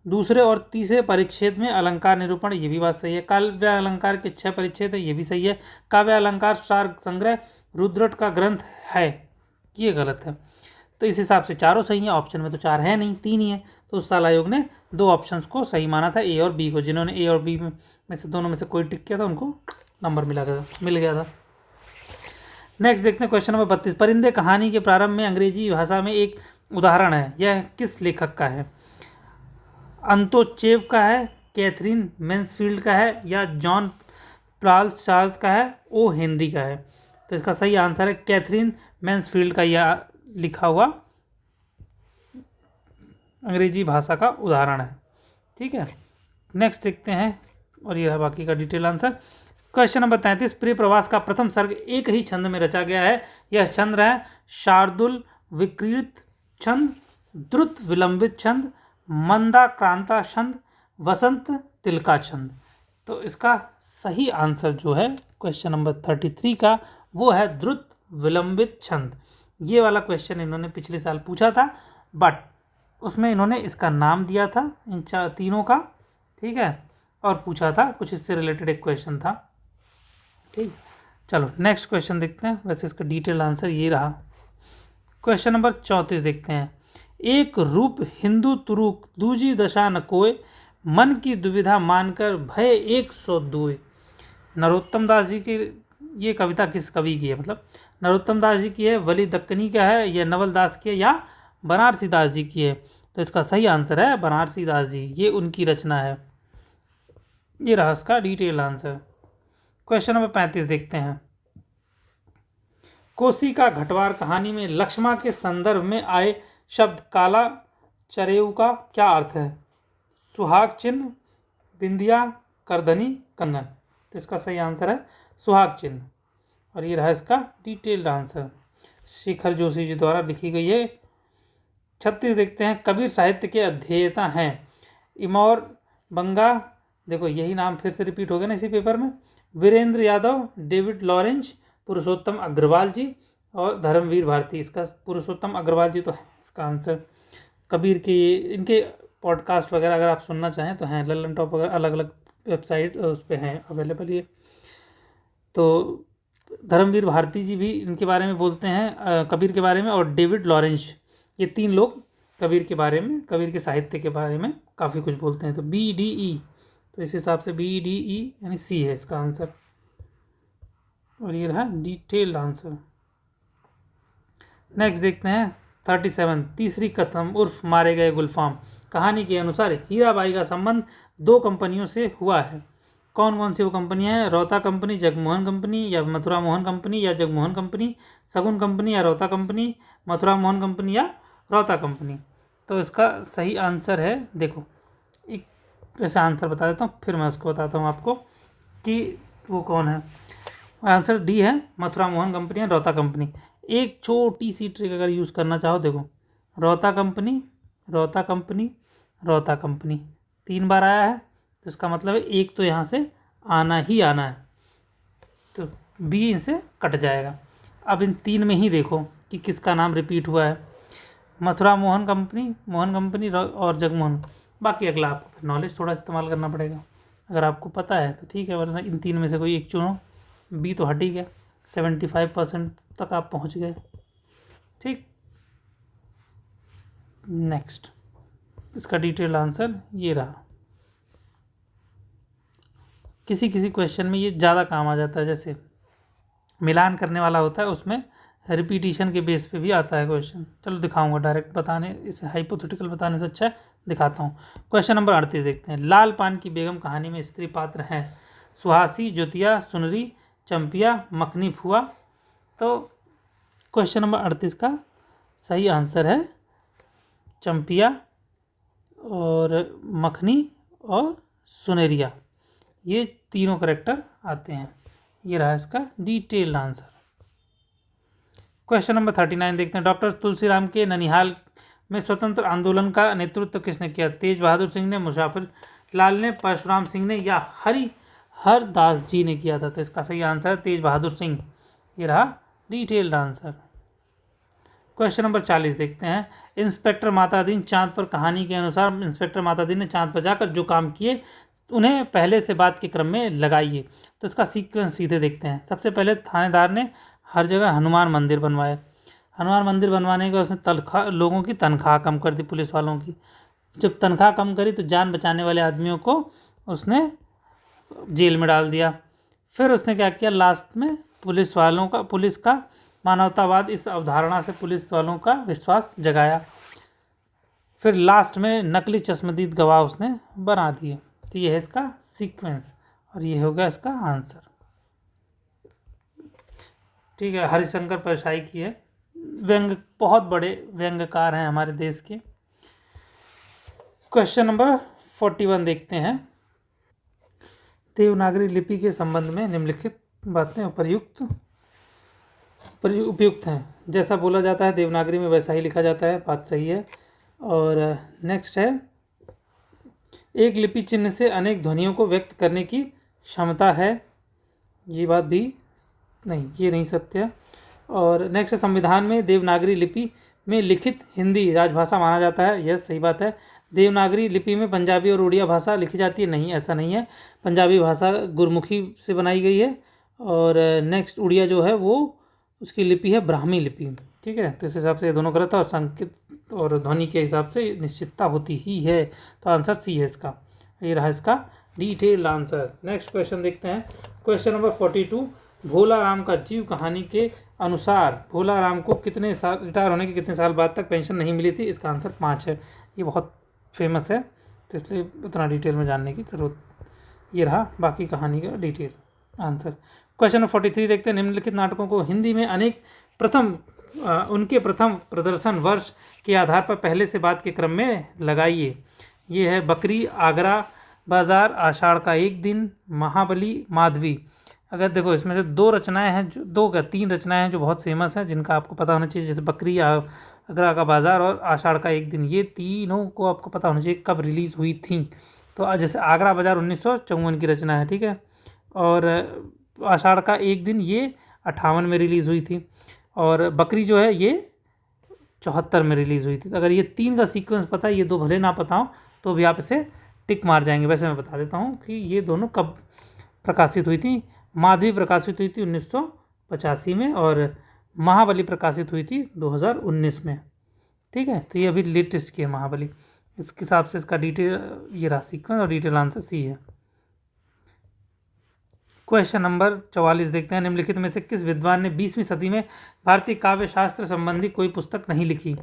दूसरे और तीसरे परिच्छेद में अलंकार निरूपण, ये भी बात सही है। काव्य अलंकार के 6 परिच्छेद है, ये भी सही है। काव्य अलंकार सार संग्रह रुद्रट का ग्रंथ है, ये गलत है। तो इस हिसाब से चारों सही है। ऑप्शन में तो 4 है नहीं, 3 ही है। तो साल आयोग ने 2 ऑप्शंस को सही माना था, ए और बी को। जिन्होंने ए और बी में से दोनों में से कोई टिक किया था उनको नंबर मिल गया था। नेक्स्ट देखते हैं क्वेश्चन नंबर 32। परिंदे कहानी के प्रारंभ में अंग्रेजी भाषा में एक उदाहरण है। यह किस लेखक का है? अंतोचेव का है, कैथरीन मैन्सफील्ड का है, या जॉन प्लालचार्ड का है, ओ हेनरी का है? तो इसका सही आंसर है कैथरीन मैन्सफील्ड का यह लिखा हुआ अंग्रेजी भाषा का उदाहरण है। ठीक है, नेक्स्ट देखते हैं। और यह बाकी का डिटेल आंसर। Question number 33। प्रिय प्रवास का प्रथम सर्ग एक ही छंद में रचा गया है। यह छंद है शार्दुल विकृत छंद, द्रुत विलंबित छंद, मंदाक्रांता छंद, वसंत तिलका छंद। तो इसका सही आंसर जो है क्वेश्चन नंबर 33 का वो है द्रुत विलंबित छंद। ये वाला क्वेश्चन इन्होंने पिछले साल पूछा था, बट उसमें इन्होंने इसका नाम दिया था इन तीनों का। ठीक है, और पूछा था कुछ इससे रिलेटेड एक क्वेश्चन था। ठीक, चलो नेक्स्ट क्वेश्चन देखते हैं। वैसे इसका डिटेल आंसर ये रहा। क्वेश्चन नंबर 34 देखते हैं। एक रूप हिंदू तुरुक दूजी दशा न कोय, मन की दुविधा मानकर भय 102। नरोत्तम दास जी की ये कविता किस कवि की है? मतलब नरोत्तम दास जी की है, वली दक्कनी का है, या नवल दास की है, या बनारसी दास जी की है? तो इसका सही आंसर है बनारसी दास जी, ये उनकी रचना है। ये रहा इसका डिटेल आंसर। क्वेश्चन नंबर 35 देखते हैं। कोसी का घटवार कहानी में लक्ष्मा के संदर्भ में आए शब्द काला चरेऊ का क्या अर्थ है? सुहाग चिन्ह, बिंदिया, करधनी, कंगन। तो इसका सही आंसर है सुहाग चिन्ह। और ये रहा इसका डिटेल्ड आंसर, शेखर जोशी जी द्वारा लिखी गई है। 36 देखते हैं। कबीर साहित्य के अध्येता हैं इमौर बंगा, देखो यही नाम फिर से रिपीट हो गया ना इसी पेपर में, वीरेंद्र यादव, डेविड लॉरेंज, पुरुषोत्तम अग्रवाल जी, और धर्मवीर भारती, इसका पुरुषोत्तम अग्रवाल जी तो है इसका आंसर। कबीर के इनके पॉडकास्ट वगैरह अगर आप सुनना चाहें तो हैं, लल्लन टॉप वगैरह अलग अलग वेबसाइट उस पर हैं अवेलेबल ये। तो धर्मवीर भारती जी भी इनके बारे में बोलते हैं, कबीर के बारे में, और डेविड लॉरेंस, ये 3 लोग कबीर के बारे में, कबीर के साहित्य के बारे में काफ़ी कुछ बोलते हैं। तो BDE, तो इस हिसाब से BDE यानी C है इसका आंसर। और ये रहा डिटेल्ड आंसर। नेक्स्ट देखते हैं 37, तीसरी कथम उर्फ मारे गए गुलफाम। कहानी के अनुसार हीराबाई का संबंध 2 कंपनियों से हुआ है। कौन कौन सी वो कंपनियां हैं? रोहता कंपनी, जगमोहन कंपनी, या मथुरा मोहन कंपनी, या जगमोहन कंपनी, शगुन कंपनी, या रोहता कंपनी, मथुरा मोहन कंपनी, या रोहता कंपनी। तो इसका सही आंसर है, देखो एक ऐसा आंसर बता देता हूँ, फिर मैं उसको बताता हूँ आपको कि वो कौन है। आंसर डी है, मथुरा मोहन कंपनी या रोहता कंपनी। एक छोटी सी ट्रिक अगर यूज़ करना चाहो, देखो Rohta company, Rohta company, Rohta company 3 बार आया है, तो इसका मतलब है एक तो यहाँ से आना ही आना है, तो बी इनसे कट जाएगा। अब इन 3 में ही देखो कि किसका नाम रिपीट हुआ है, मथुरा मोहन कंपनी और जगमोहन। बाकी अगला आपको नॉलेज थोड़ा इस्तेमाल करना पड़ेगा, अगर आपको पता है तो ठीक है, वरना इन 3 में से कोई एक चुनो। बी तो हट ही गया, 75% तक आप पहुंच गए। ठीक, नेक्स्ट इसका डिटेल आंसर ये रहा। किसी किसी क्वेश्चन में ये ज़्यादा काम आ जाता है, जैसे मिलान करने वाला होता है, उसमें रिपीटिशन के बेस पे भी आता है क्वेश्चन। चलो दिखाऊंगा, डायरेक्ट बताने, इसे हाइपोथेटिकल बताने से अच्छा है दिखाता हूँ। क्वेश्चन नंबर 38 देखते हैं। लाल पान की बेगम कहानी में स्त्री पात्र हैं सुहासी, ज्योतिया, सुनरी, चंपिया, मखनी, फुआ। तो क्वेश्चन नंबर 38 का सही आंसर है चंपिया और मखनी और सुनेरिया, ये तीनों करेक्टर आते हैं। ये रहा इसका डिटेल्ड आंसर। क्वेश्चन नंबर 39 देखते हैं। डॉक्टर तुलसीराम के ननिहाल में स्वतंत्र आंदोलन का नेतृत्व किसने किया? तेज बहादुर सिंह ने, मुजाफिर लाल ने, परशुराम सिंह ने, या हर दास जी ने किया था? तो इसका सही आंसर है तेज बहादुर सिंह। ये रहा डिटेल्ड आंसर। क्वेश्चन नंबर 40 देखते हैं। इंस्पेक्टर मातादीन चांद पर कहानी के अनुसार इंस्पेक्टर मातादीन ने चांद पर जाकर जो काम किए उन्हें पहले से बाद के क्रम में लगाइए। तो इसका सीक्वेंस सीधे देखते हैं। सबसे पहले थानेदार ने हर जगह हनुमान मंदिर बनवाए। हनुमान मंदिर बनवाने के बाद उसने लोगों की तनख्वाह कम कर दी, पुलिस वालों की। जब तनख्वाह कम करी तो जान बचाने वाले आदमियों को उसने जेल में डाल दिया। फिर उसने क्या किया, लास्ट में पुलिस का मानवतावाद, इस अवधारणा से पुलिस वालों का विश्वास जगाया। फिर लास्ट में नकली चश्मदीद गवाह उसने बना दिए। तो ये है इसका सीक्वेंस और ये होगा इसका आंसर। ठीक है, हरिशंकर परसाई की है, बहुत बड़े व्यंग्यकार हैं हमारे देश के। क्वेश्चन नंबर 41 देखते हैं। देवनागरी लिपि के संबंध में निम्नलिखित बातें उपयुक्त हैं। जैसा बोला जाता है देवनागरी में वैसा ही लिखा जाता है, बात सही है। और नेक्स्ट है, एक लिपि चिन्ह से अनेक ध्वनियों को व्यक्त करने की क्षमता है। ये बात भी नहीं, ये नहीं सत्य है। और नेक्स्ट है, संविधान में देवनागरी लिपि में लिखित हिंदी राजभाषा माना जाता है। यह सही बात है। देवनागरी लिपि में पंजाबी और उड़िया भाषा लिखी जाती है। नहीं, ऐसा नहीं है। पंजाबी भाषा गुरमुखी से बनाई गई है। और नेक्स्ट उड़िया जो है वो उसकी लिपि है ब्राह्मी लिपि। ठीक है, तो इस हिसाब से ये दोनों गलत है और संकेत और ध्वनि के हिसाब से निश्चितता होती ही है। तो आंसर सी है इसका। ये रहा इसका डिटेल्ड आंसर। नेक्स्ट क्वेश्चन देखते हैं। Question number 42। भोला राम का जीव कहानी के अनुसार भोला राम को कितने साल, रिटायर होने के कितने साल बाद तक पेंशन नहीं मिली थी? इसका आंसर 5 है। ये बहुत फेमस है तो इसलिए उतना डिटेल में जानने की ज़रूरत। ये रहा बाकी कहानी का डिटेल आंसर। क्वेश्चन नंबर 43 देखते हैं। निम्नलिखित नाटकों को हिंदी में उनके प्रथम प्रदर्शन वर्ष के आधार पर पहले से बाद के क्रम में लगाइए। ये है बकरी, आगरा बाजार, आषाढ़ का एक दिन, महाबली, माधवी। अगर देखो इसमें से 2 रचनाएं हैं, जो 3 रचनाएं हैं जो बहुत फेमस हैं, जिनका आपको पता होना चाहिए, जैसे बकरी, आगरा का बाजार और आषाढ़ का एक दिन। ये तीनों को आपको पता होना चाहिए कब रिलीज़ हुई थी। तो जैसे आगरा बाजार 1954 की रचना है, ठीक है, और आषाढ़ का एक दिन ये 58 में रिलीज़ हुई थी। और बकरी जो है ये 74 में रिलीज़ हुई थी। तो अगर ये 3 का सीक्वेंस पता है, ये 2 भले ना पता हो तो भी आप इसे टिक मार जाएंगे। वैसे मैं बता देता हूँ कि ये दोनों कब प्रकाशित हुई थी। माधवी प्रकाशित हुई थी 1985 में और महाबली प्रकाशित हुई थी 2019 में। ठीक है, तो ये अभी लेटेस्ट की है महाबली। इसके हिसाब से इसका डिटेल ये रहा सीक्वेंस और डिटेल आंसर सी है। क्वेश्चन नंबर 44 देखते हैं। निम्नलिखित में से किस विद्वान ने 20वीं सदी में भारतीय काव्य शास्त्र संबंधी कोई पुस्तक नहीं लिखी?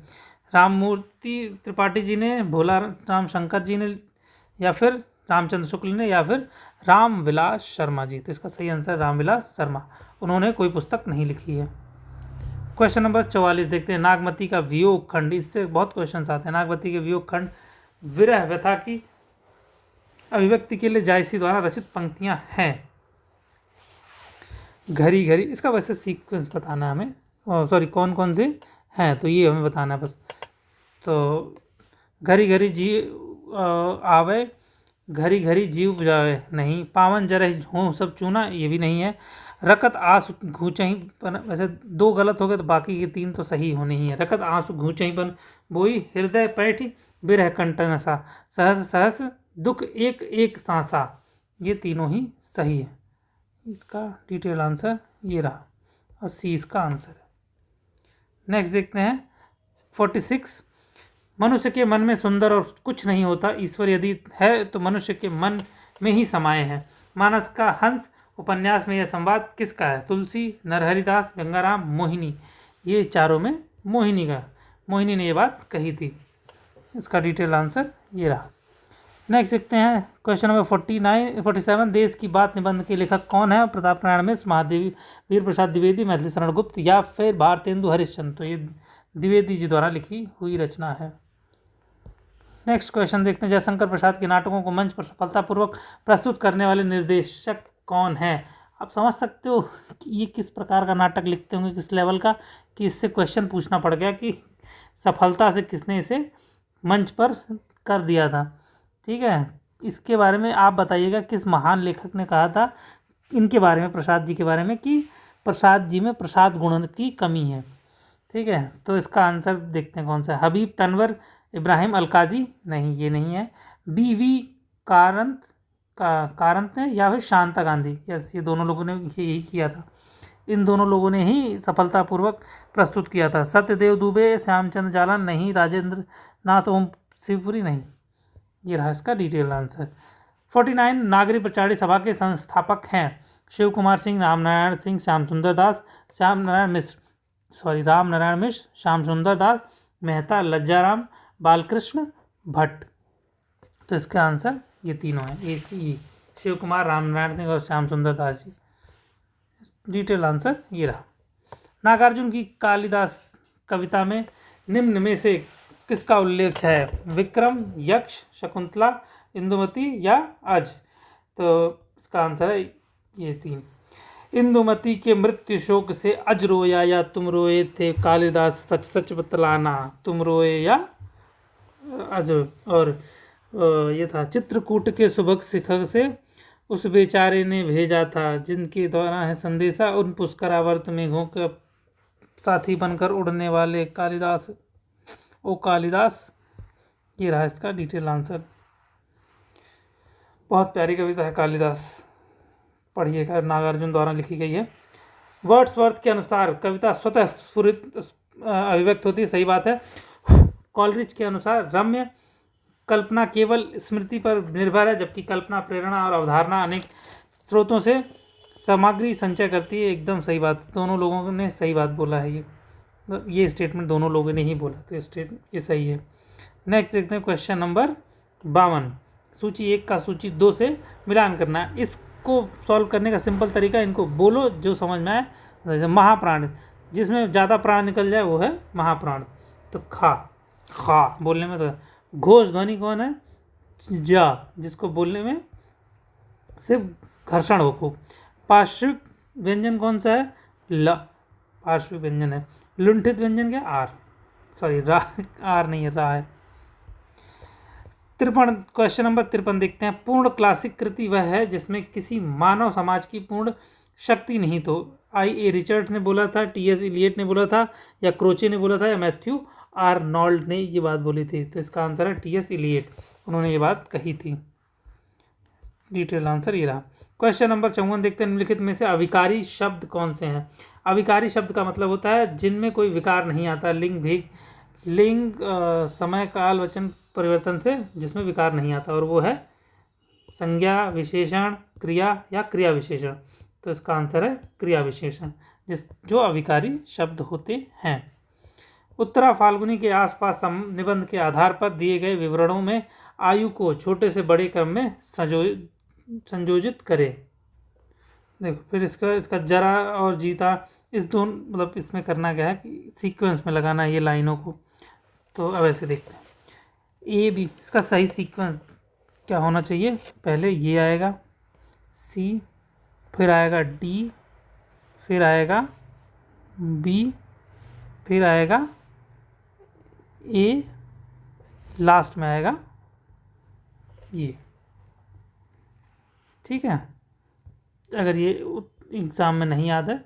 राममूर्ति त्रिपाठी जी ने, भोला राम शंकर जी ने, या फिर रामचंद्र शुक्ल ने, या फिर रामविलास शर्मा जी? तो इसका सही आंसर रामविलास शर्मा, उन्होंने कोई पुस्तक नहीं लिखी है। क्वेश्चन नंबर 44 देखते हैं। नागमती का वियोग खंड, इससे बहुत क्वेश्चन आते हैं। नागमती के वियोग खंड विरह व्यथा की अभिव्यक्ति के लिए जायसी द्वारा रचित पंक्तियां हैं। घड़ी घड़ी, इसका वैसे सीक्वेंस बताना है हमें, सॉरी कौन कौन से हैं तो ये हमें बताना है बस। तो घड़ी घड़ी जी आवे, घड़ी घड़ी जीव बुझावे नहीं, पावन जरह हो सब चूना, ये भी नहीं है। रकत आंसू घूचही पन, वैसे 2 गलत हो गए तो बाकी के 3 तो सही होने ही है। रकत आंसू घूचही पन बोई, हृदय पैठी बिरह कंठ नसा, सहस सहस दुख एक एक सांसा, ये तीनों ही सही है। इसका डिटेल आंसर ये रहा और सी इसका आंसर है। नेक्स्ट देखते हैं 46। मनुष्य के मन में सुंदर और कुछ नहीं होता, ईश्वर यदि है तो मनुष्य के मन में ही समाये हैं। मानस का हंस उपन्यास में यह संवाद किसका है? तुलसी, नरहरिदास, गंगाराम, मोहिनी, ये चारों में मोहिनी ने ये बात कही थी। इसका डिटेल आंसर ये रहा। नेक्स्ट देखते हैं क्वेश्चन नंबर 47। देश की बात निबंध के लेखक कौन है? प्रताप नारायण मिश्र, महादेवी, वीर प्रसाद द्विवेदी, मैथिली शरण गुप्त, या फिर भारतेंदु हरिश्चंद्र? तो ये द्विवेदी जी द्वारा लिखी हुई रचना है। नेक्स्ट क्वेश्चन देखते हैं। जयशंकर प्रसाद के नाटकों को मंच पर सफलतापूर्वक प्रस्तुत करने वाले निर्देशक कौन है? आप समझ सकते हो कि ये किस प्रकार का नाटक लिखते होंगे, किस लेवल का, कि इससे क्वेश्चन पूछना पड़ गया कि सफलता से किसने इसे मंच पर कर दिया था। ठीक है, इसके बारे में आप बताइएगा किस महान लेखक ने कहा था इनके बारे में, प्रसाद जी के बारे में, कि प्रसाद जी में प्रसाद गुण की कमी है। ठीक है, तो इसका आंसर देखते हैं कौन सा है। हबीब तनवर, इब्राहिम अलकाजी, नहीं ये नहीं है। बी.वी. कारंत ने, या फिर शांता गांधी? यस, ये दोनों लोगों ने यही किया था। इन दोनों लोगों ने ही सफलतापूर्वक प्रस्तुत किया था। सत्यदेव दुबे, श्यामचंद्र जालन, नहीं। राजेंद्र नाथ ओम शिवपुरी, नहीं। ये रहा इसका डिटेल आंसर। 49। नागरी प्रचारी सभा के संस्थापक हैं? शिव कुमार सिंह, रामनारायण सिंह, श्याम सुंदर दास, राम नारायण मिश्र, श्याम सुंदर दास मेहता, लज्जाराम, बालकृष्ण भट्ट? तो इसका आंसर ये तीनों है, ए सी ई, शिव कुमार, रामनारायण सिंह और श्याम सुंदर दास जी। डिटेल आंसर ये रहा। नागार्जुन की कालिदास कविता में निम्न में से किसका उल्लेख है? विक्रम, यक्ष, शकुंतला, इंदुमती या अज? तो इसका आंसर है ये 3। इंदुमती के मृत्यु शोक से अज रोया या तुम रोए थे, कालिदास सच सच बतलाना, तुम रोए या अज? और ये था, चित्रकूट के सुबह शिखर से उस बेचारे ने भेजा था, जिनके द्वारा है संदेशा, उन पुष्करावर्त मेघों का साथी बनकर उड़ने वाले कालिदास, ओ कालिदास। ये रहा इसका डिटेल आंसर। बहुत प्यारी कविता है कालिदास, पढ़िएगा, नागार्जुन द्वारा लिखी गई है। वर्ड्सवर्थ के अनुसार कविता स्वतः स्फुरित अभिव्यक्त होती है, सही बात है। कॉलरिज के अनुसार रम्य कल्पना केवल स्मृति पर निर्भर है, जबकि कल्पना, प्रेरणा और अवधारणा अनेक स्रोतों से सामग्री संचय करती है। एकदम सही बात, दोनों लोगों ने सही बात बोला है। ये स्टेटमेंट दोनों लोगों ने ही बोला, तो ये सही है। नेक्स्ट देखते हैं क्वेश्चन नंबर 52। सूची 1 का सूची 2 से मिलान करना है। इसको सॉल्व करने का सिंपल तरीका, इनको बोलो जो समझ में आए। जैसे महाप्राण, जिसमें ज़्यादा प्राण निकल जाए वो है महाप्राण। तो खा बोलने में, तो घोष ध्वनि कौन है? जा, जिसको बोलने में सिर्फ घर्षण हो खूब। पार्श्विक व्यंजन कौन सा है? ल, पार्श्विक व्यंजन है। लुंठित व्यंजन क्या? आर, सॉरी रा, आर नहीं है, रा है। 53। क्वेश्चन नंबर 53 देखते हैं। पूर्ण क्लासिक कृति वह है जिसमें किसी मानव समाज की पूर्ण शक्ति निहित हो। IA रिचर्ड ने बोला था, TS इलियट ने बोला था, या क्रोचे ने बोला था, या मैथ्यू आर्नोल्ड ने ये बात बोली थी? तो इसका आंसर है TS इलियट, उन्होंने ये बात कही थी। डिटेल आंसर ये रहा। क्वेश्चन नंबर 54 देखते हैं, निम्नलिखित में से अविकारी शब्द कौन से हैं? अविकारी शब्द का मतलब होता है जिनमें कोई विकार नहीं आता, लिंग समय काल वचन परिवर्तन से जिसमें विकार नहीं आता, और वो है संज्ञा, विशेषण, क्रिया या क्रिया विशेषण। तो इसका आंसर है क्रिया विशेषण, जो अविकारी शब्द होते हैं। उत्तरा फाल्गुनी के आसपास निबंध के आधार पर दिए गए विवरणों में आयु को छोटे से बड़े क्रम में संयोजित करें। देखो फिर इसका जरा और जीता, इस दोनों मतलब इसमें करना क्या है कि सीक्वेंस में लगाना है ये लाइनों को। तो अब ऐसे देखते हैं, ए बी, इसका सही सीक्वेंस क्या होना चाहिए? पहले ये आएगा सी, फिर आएगा डी, फिर आएगा बी, फिर आएगा ए, लास्ट में आएगा ये। ठीक है, अगर ये एग्ज़ाम में नहीं याद है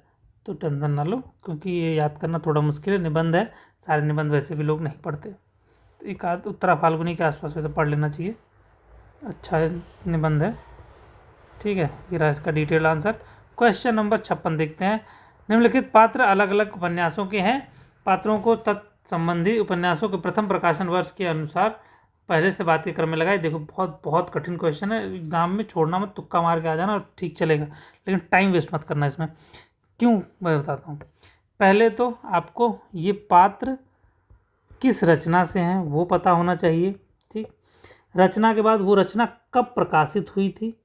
तो टेंशन ना लो, क्योंकि ये याद करना थोड़ा मुश्किल है, निबंध है, सारे निबंध वैसे भी लोग नहीं पढ़ते। तो एक आध उत्तरा फाल्गुनी के आसपास वैसे पढ़ लेना चाहिए, अच्छा निबंध है। ठीक है, ये रहा इसका डिटेल आंसर। क्वेश्चन नंबर 56 देखते हैं, निम्नलिखित पात्र अलग अलग उपन्यासों के हैं, पात्रों को तत्संबंधी उपन्यासों के प्रथम प्रकाशन वर्ष के अनुसार पहले से बात के क्रम में लगाए। देखो बहुत बहुत कठिन क्वेश्चन है, एग्जाम में छोड़ना मत, तुक्का मार के आ जाना और ठीक चलेगा, लेकिन टाइम वेस्ट मत करना इसमें। क्यों, मैं बताता हूँ। पहले तो आपको ये पात्र किस रचना से हैं वो पता होना चाहिए। ठीक, रचना के बाद वो रचना कब प्रकाशित हुई थी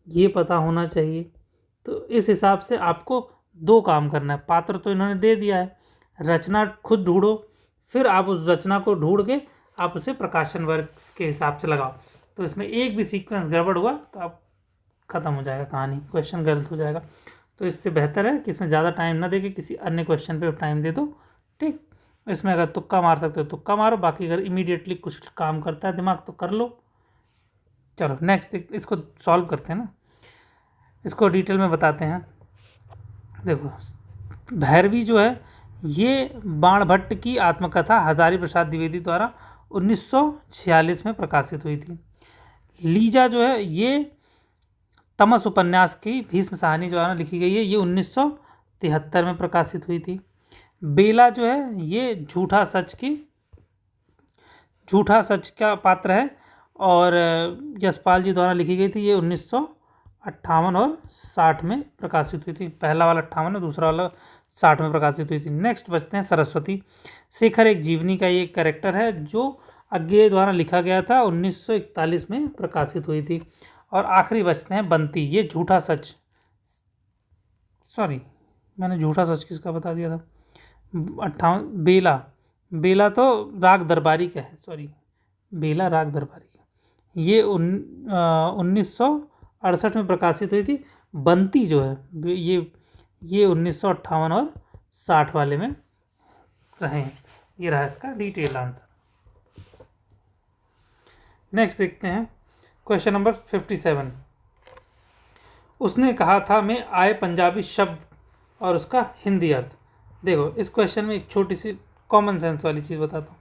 ये पता होना चाहिए। तो इस हिसाब से आपको दो काम करना है, पात्र तो इन्होंने दे दिया है, रचना खुद ढूंढो, फिर आप उस रचना को ढूंढ के आप उसे प्रकाशन वर्ष के हिसाब से लगाओ। तो इसमें एक भी सीक्वेंस गड़बड़ हुआ तो आप ख़त्म हो जाएगा कहानी, क्वेश्चन गलत हो जाएगा। तो इससे बेहतर है कि इसमें ज़्यादा टाइम ना दे के किसी अन्य क्वेश्चन पे टाइम दे दो। ठीक, इसमें अगर तुक्का मार सकते हो तुक्का मारो, बाकी अगर इमीडिएटली कुछ काम करता है दिमाग तो कर लो। चलो नेक्स्ट इसको सॉल्व करते हैं ना, इसको डिटेल में बताते हैं। देखो भैरवी जो है ये बाणभट्ट की आत्मकथा हजारी प्रसाद द्विवेदी द्वारा 1946 में प्रकाशित हुई थी। लीजा जो है ये तमस उपन्यास की भीष्म साहनी द्वारा लिखी गई है, ये 1973 में प्रकाशित हुई थी। बेला जो है ये झूठा सच का पात्र है और यशपाल जी द्वारा लिखी गई थी, ये 1958 और 60 में प्रकाशित हुई थी। पहला वाला 58 और दूसरा वाला 60 में प्रकाशित हुई थी। नेक्स्ट बचते हैं सरस्वती। शेखर एक जीवनी का ये कैरेक्टर है जो अज्ञेय द्वारा लिखा गया था, 1941 में प्रकाशित हुई थी। और आखिरी बचते हैं बंती, ये झूठा सच, सॉरी मैंने झूठा सच किसका बता दिया था, 58 बेला तो राग दरबारी का है, सॉरी बेला राग दरबारी का, ये 1968 में प्रकाशित हुई थी। बंती जो है ये 1958 और 60 वाले में रहे हैं। ये रहा इसका डिटेल आंसर। नेक्स्ट देखते हैं क्वेश्चन नंबर 57। उसने कहा था मैं आए पंजाबी शब्द और उसका हिंदी अर्थ। देखो इस क्वेश्चन में एक छोटी सी कॉमन सेंस वाली चीज़ बताता हूँ।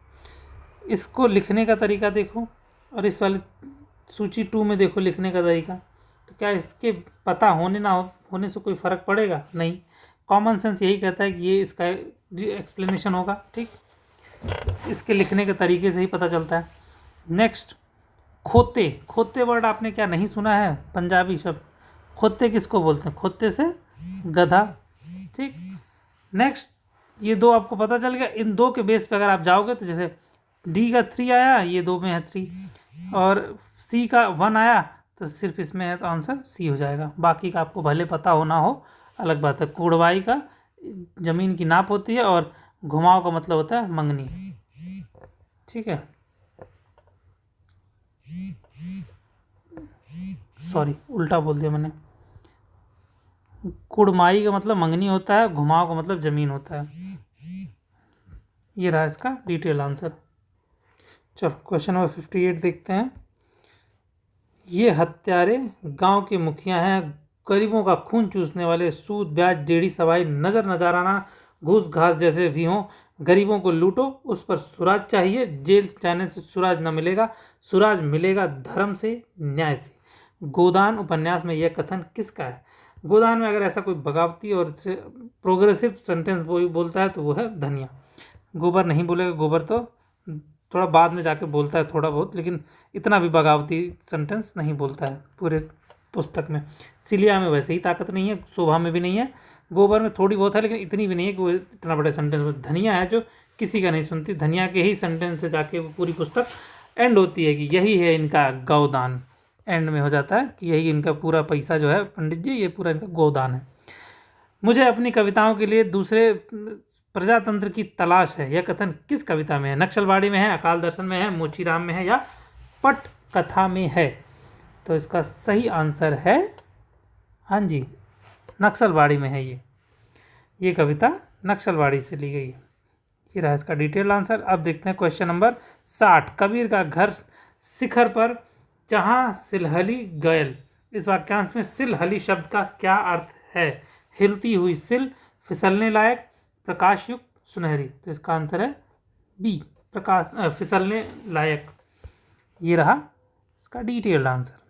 इसको लिखने का तरीका देखो और इस वाले सूची 2 में देखो लिखने का तरीका, तो क्या इसके पता होने ना होने से कोई फ़र्क पड़ेगा? नहीं, कॉमन सेंस यही कहता है कि ये इसका एक्सप्लेनेशन होगा। ठीक, इसके लिखने के तरीके से ही पता चलता है। नेक्स्ट खोते वर्ड आपने क्या नहीं सुना है? पंजाबी शब्द खोते किसको बोलते हैं? खोते से गधा। ठीक, नेक्स्ट ये दो आपको पता चल गया। इन दो के बेस पे अगर आप जाओगे तो जैसे डी का 3 आया, ये 2 में है 3, और सी का 1 आया तो सिर्फ इसमें है तो आंसर सी हो जाएगा। बाकी का आपको भले पता हो ना हो अलग बात है। कुड़वाई का जमीन की नाप होती है और घुमाव का मतलब होता है मंगनी। ठीक है, सॉरी उल्टा बोल दिया मैंने। कुड़माई का मतलब मंगनी होता है, घुमाव का मतलब जमीन होता है। ये रहा इसका डिटेल आंसर। चलो क्वेश्चन नंबर 58 देखते हैं। ये हत्यारे गांव के मुखिया हैं, गरीबों का खून चूसने वाले सूद ब्याज डेढ़ी सवाई नजर नजाराना घूस घास जैसे भी हों, गरीबों को लूटो, उस पर सुराज चाहिए। जेल जाने से सुराज न मिलेगा, सुराज मिलेगा धर्म से, न्याय से। गोदान उपन्यास में यह कथन किसका है? गोदान में अगर ऐसा कोई बगावती और प्रोग्रेसिव सेंटेंस बोलता है तो वो है धनिया। गोबर नहीं बोलेगा, गोबर तो थोड़ा बाद में जाके बोलता है थोड़ा बहुत, लेकिन इतना भी बगावती सेंटेंस नहीं बोलता है पूरे पुस्तक में। सिलिया में वैसे ही ताकत नहीं है, शोभा में भी नहीं है, गोबर में थोड़ी बहुत है लेकिन इतनी भी नहीं है कि वो इतना बड़े सेंटेंस। धनिया है जो किसी का नहीं सुनती, धनिया के ही सेंटेंस से जाके वो पूरी पुस्तक एंड होती है कि यही है इनका गौदान। एंड में हो जाता है कि यही इनका पूरा पैसा जो है पंडित जी, ये पूरा इनका गोदान है। मुझे अपनी कविताओं के लिए दूसरे प्रजातंत्र की तलाश है, यह कथन किस कविता में है? नक्सलवाड़ी में है, अकाल दर्शन में है, मोचीराम में है, या पट कथा में है? तो इसका सही आंसर है, हाँ जी, नक्सलवाड़ी में है। ये कविता नक्सलवाड़ी से ली गई। ये रहा इसका डिटेल आंसर। अब देखते हैं क्वेश्चन नंबर 60। कबीर का घर शिखर पर जहाँ सिलहली गयल। इस वाक्यांश में सिलहली शब्द का क्या अर्थ है? हिलती हुई सिल, फिसलने लायक, प्रकाश युक्त, सुनहरी। तो इसका आंसर है बी, प्रकाश फिसलने लायक। ये रहा इसका डिटेल्ड आंसर।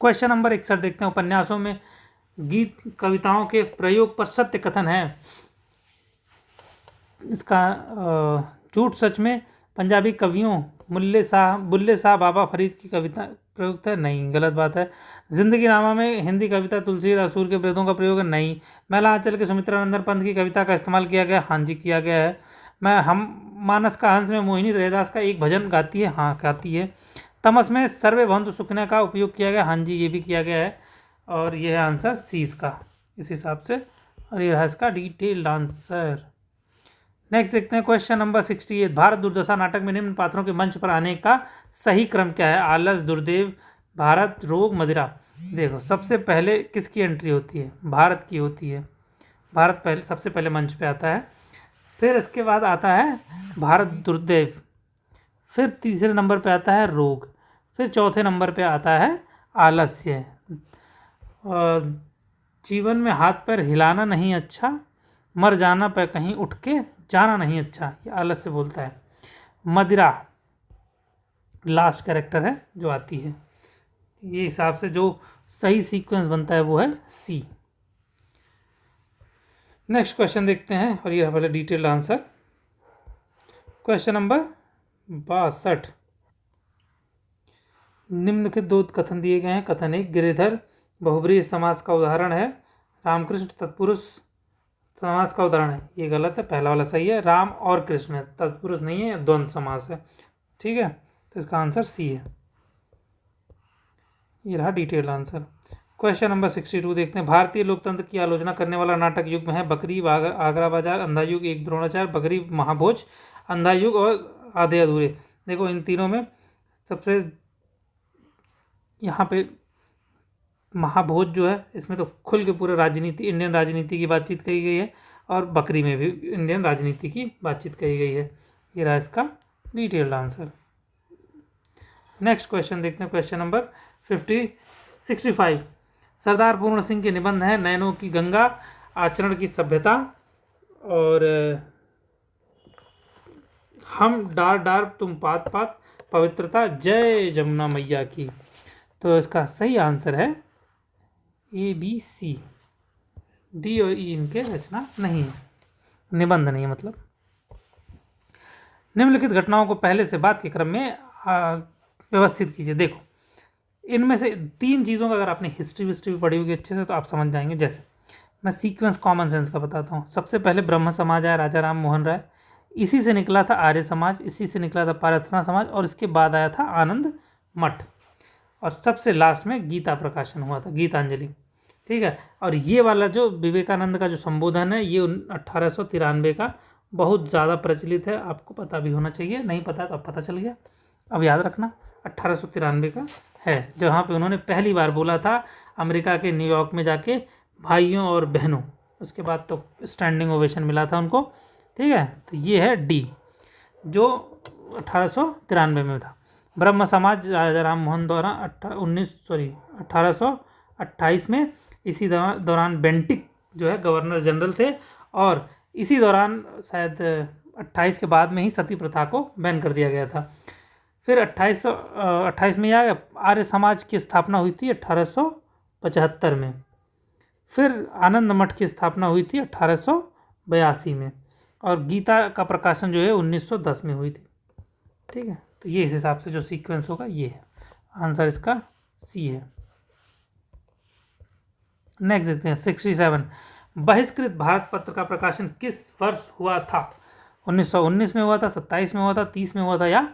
क्वेश्चन नंबर 61 देखते हैं। उपन्यासों में गीत कविताओं के प्रयोग पर सत्य कथन है। इसका झूठ सच में पंजाबी कवियों बुल्ले शाह बाबा फरीद की कविता प्रयुक्त है? नहीं, गलत बात है। जिंदगी नामा में हिंदी कविता तुलसी रसूल के प्रेतों का प्रयोग है? नहीं। मैला आंचल के सुमित्रानंदन पंत की कविता का इस्तेमाल किया गया? हाँ जी, किया गया है। मैं हम मानस का हंस में मोहिनी रैदास का एक भजन गाती है? हाँ, गाती है। तमस में सर्वे भवन्तु सुखिनः का उपयोग किया गया? हाँ जी, ये भी किया गया है। और ये है आंसर सी इसका, इस हिसाब से। और ये रहा इसका डिटेल्ड आंसर। नेक्स्ट देखते हैं क्वेश्चन नंबर 68। भारत दुर्दशा नाटक में निम्न पात्रों के मंच पर आने का सही क्रम क्या है? आलस, दुर्देव, भारत, रोग, मदिरा। देखो, सबसे पहले किसकी एंट्री होती है? भारत की होती है। भारत पहले सबसे पहले मंच पे आता है, फिर इसके बाद आता है भारत दुर्देव, फिर तीसरे नंबर पे आता है रोग, फिर चौथे नंबर पे आता है आलस्य। और जीवन में हाथ पैर हिलाना नहीं अच्छा, मर जाना पे कहीं उठ के जाना नहीं अच्छा, ये आलस्य बोलता है। मदिरा लास्ट कैरेक्टर है जो आती है। ये हिसाब से जो सही सीक्वेंस बनता है वो है सी। नेक्स्ट क्वेश्चन देखते हैं, और ये पहले डिटेल्ड आंसर। Question number 62। निम्नलिखित दो कथन दिए गए हैं। कथन 1, गिरिधर बहुब्रीहि समास का उदाहरण है, रामकृष्ण तत्पुरुष समास का उदाहरण है। ये गलत है, पहला वाला सही है। राम और कृष्ण है, तत्पुरुष नहीं है, द्वंद्व समास है। ठीक है, तो इसका आंसर सी है। ये रहा डिटेल्ड आंसर। क्वेश्चन नंबर 62 देखते हैं। भारतीय लोकतंत्र की आलोचना करने वाला नाटक युग में है? बकरी, आगरा बाजार, अंधा युग, एक द्रोणाचार्य, बकरी, महाभोज, अंधा युग और आधे अधूरे। देखो, इन तीनों में सबसे यहाँ पे महाभोज जो है, इसमें तो खुल के पूरे राजनीति, इंडियन राजनीति की बातचीत कही गई है, और बकरी में भी इंडियन राजनीति की बातचीत कही गई है। ये रहा इसका डिटेल्ड आंसर। नेक्स्ट क्वेश्चन देखते हैं। Question number 65। सरदार पूर्ण सिंह के निबंध है, नैनों की गंगा, आचरण की सभ्यता, और हम डार डार तुम पात पात, पवित्रता, जय जमुना मैया की। तो इसका सही आंसर है ए, बी, सी। डी और ई इनके रचना नहीं है, निबंध नहीं है मतलब। निम्नलिखित घटनाओं को पहले से बाद के क्रम में व्यवस्थित कीजिए। देखो, इनमें से 3 चीज़ों का अगर आपने हिस्ट्री विस्ट्री भी पढ़ी होगी अच्छे से तो आप समझ जाएंगे। जैसे मैं सीक्वेंस कॉमन सेंस का बताता हूँ। सबसे पहले ब्रह्म समाज आया, राजा राम मोहन राय, इसी से निकला था आर्य समाज, इसी से निकला था प्रार्थना समाज, और इसके बाद आया था आनंद मठ, और सबसे लास्ट में गीता प्रकाशन हुआ था, गीतांजलि। ठीक है, और ये वाला जो विवेकानंद का जो संबोधन है, ये 1893 का बहुत ज़्यादा प्रचलित है। आपको पता भी होना चाहिए, नहीं पता तो अब पता चल गया। अब याद रखना, 1893 का है, जहाँ पे उन्होंने पहली बार बोला था अमेरिका के न्यूयॉर्क में जाके, भाइयों और बहनों। उसके बाद तो स्टैंडिंग ओवेशन मिला था उनको। ठीक है, तो ये है डी, जो 1893 में था। ब्रह्म समाज राजा राम मोहन द्वारा 1893 28 में। इसी दौरान बेंटिक जो है गवर्नर जनरल थे, और इसी दौरान शायद 28 के बाद में ही सती प्रथा को बैन कर दिया गया था। फिर 28 में आर्य समाज की स्थापना हुई थी 1875 में। फिर आनंद मठ की स्थापना हुई थी 1882 में, और गीता का प्रकाशन जो है 1910 में हुई थी। ठीक है, तो ये इस हिसाब से जो सीक्वेंस होगा ये है, आंसर इसका सी है। नेक्स्ट देखते हैं 67, बहिष्कृत भारत पत्र का प्रकाशन किस वर्ष हुआ था? 1919 में हुआ था, 27 में हुआ था, 30 में हुआ था, या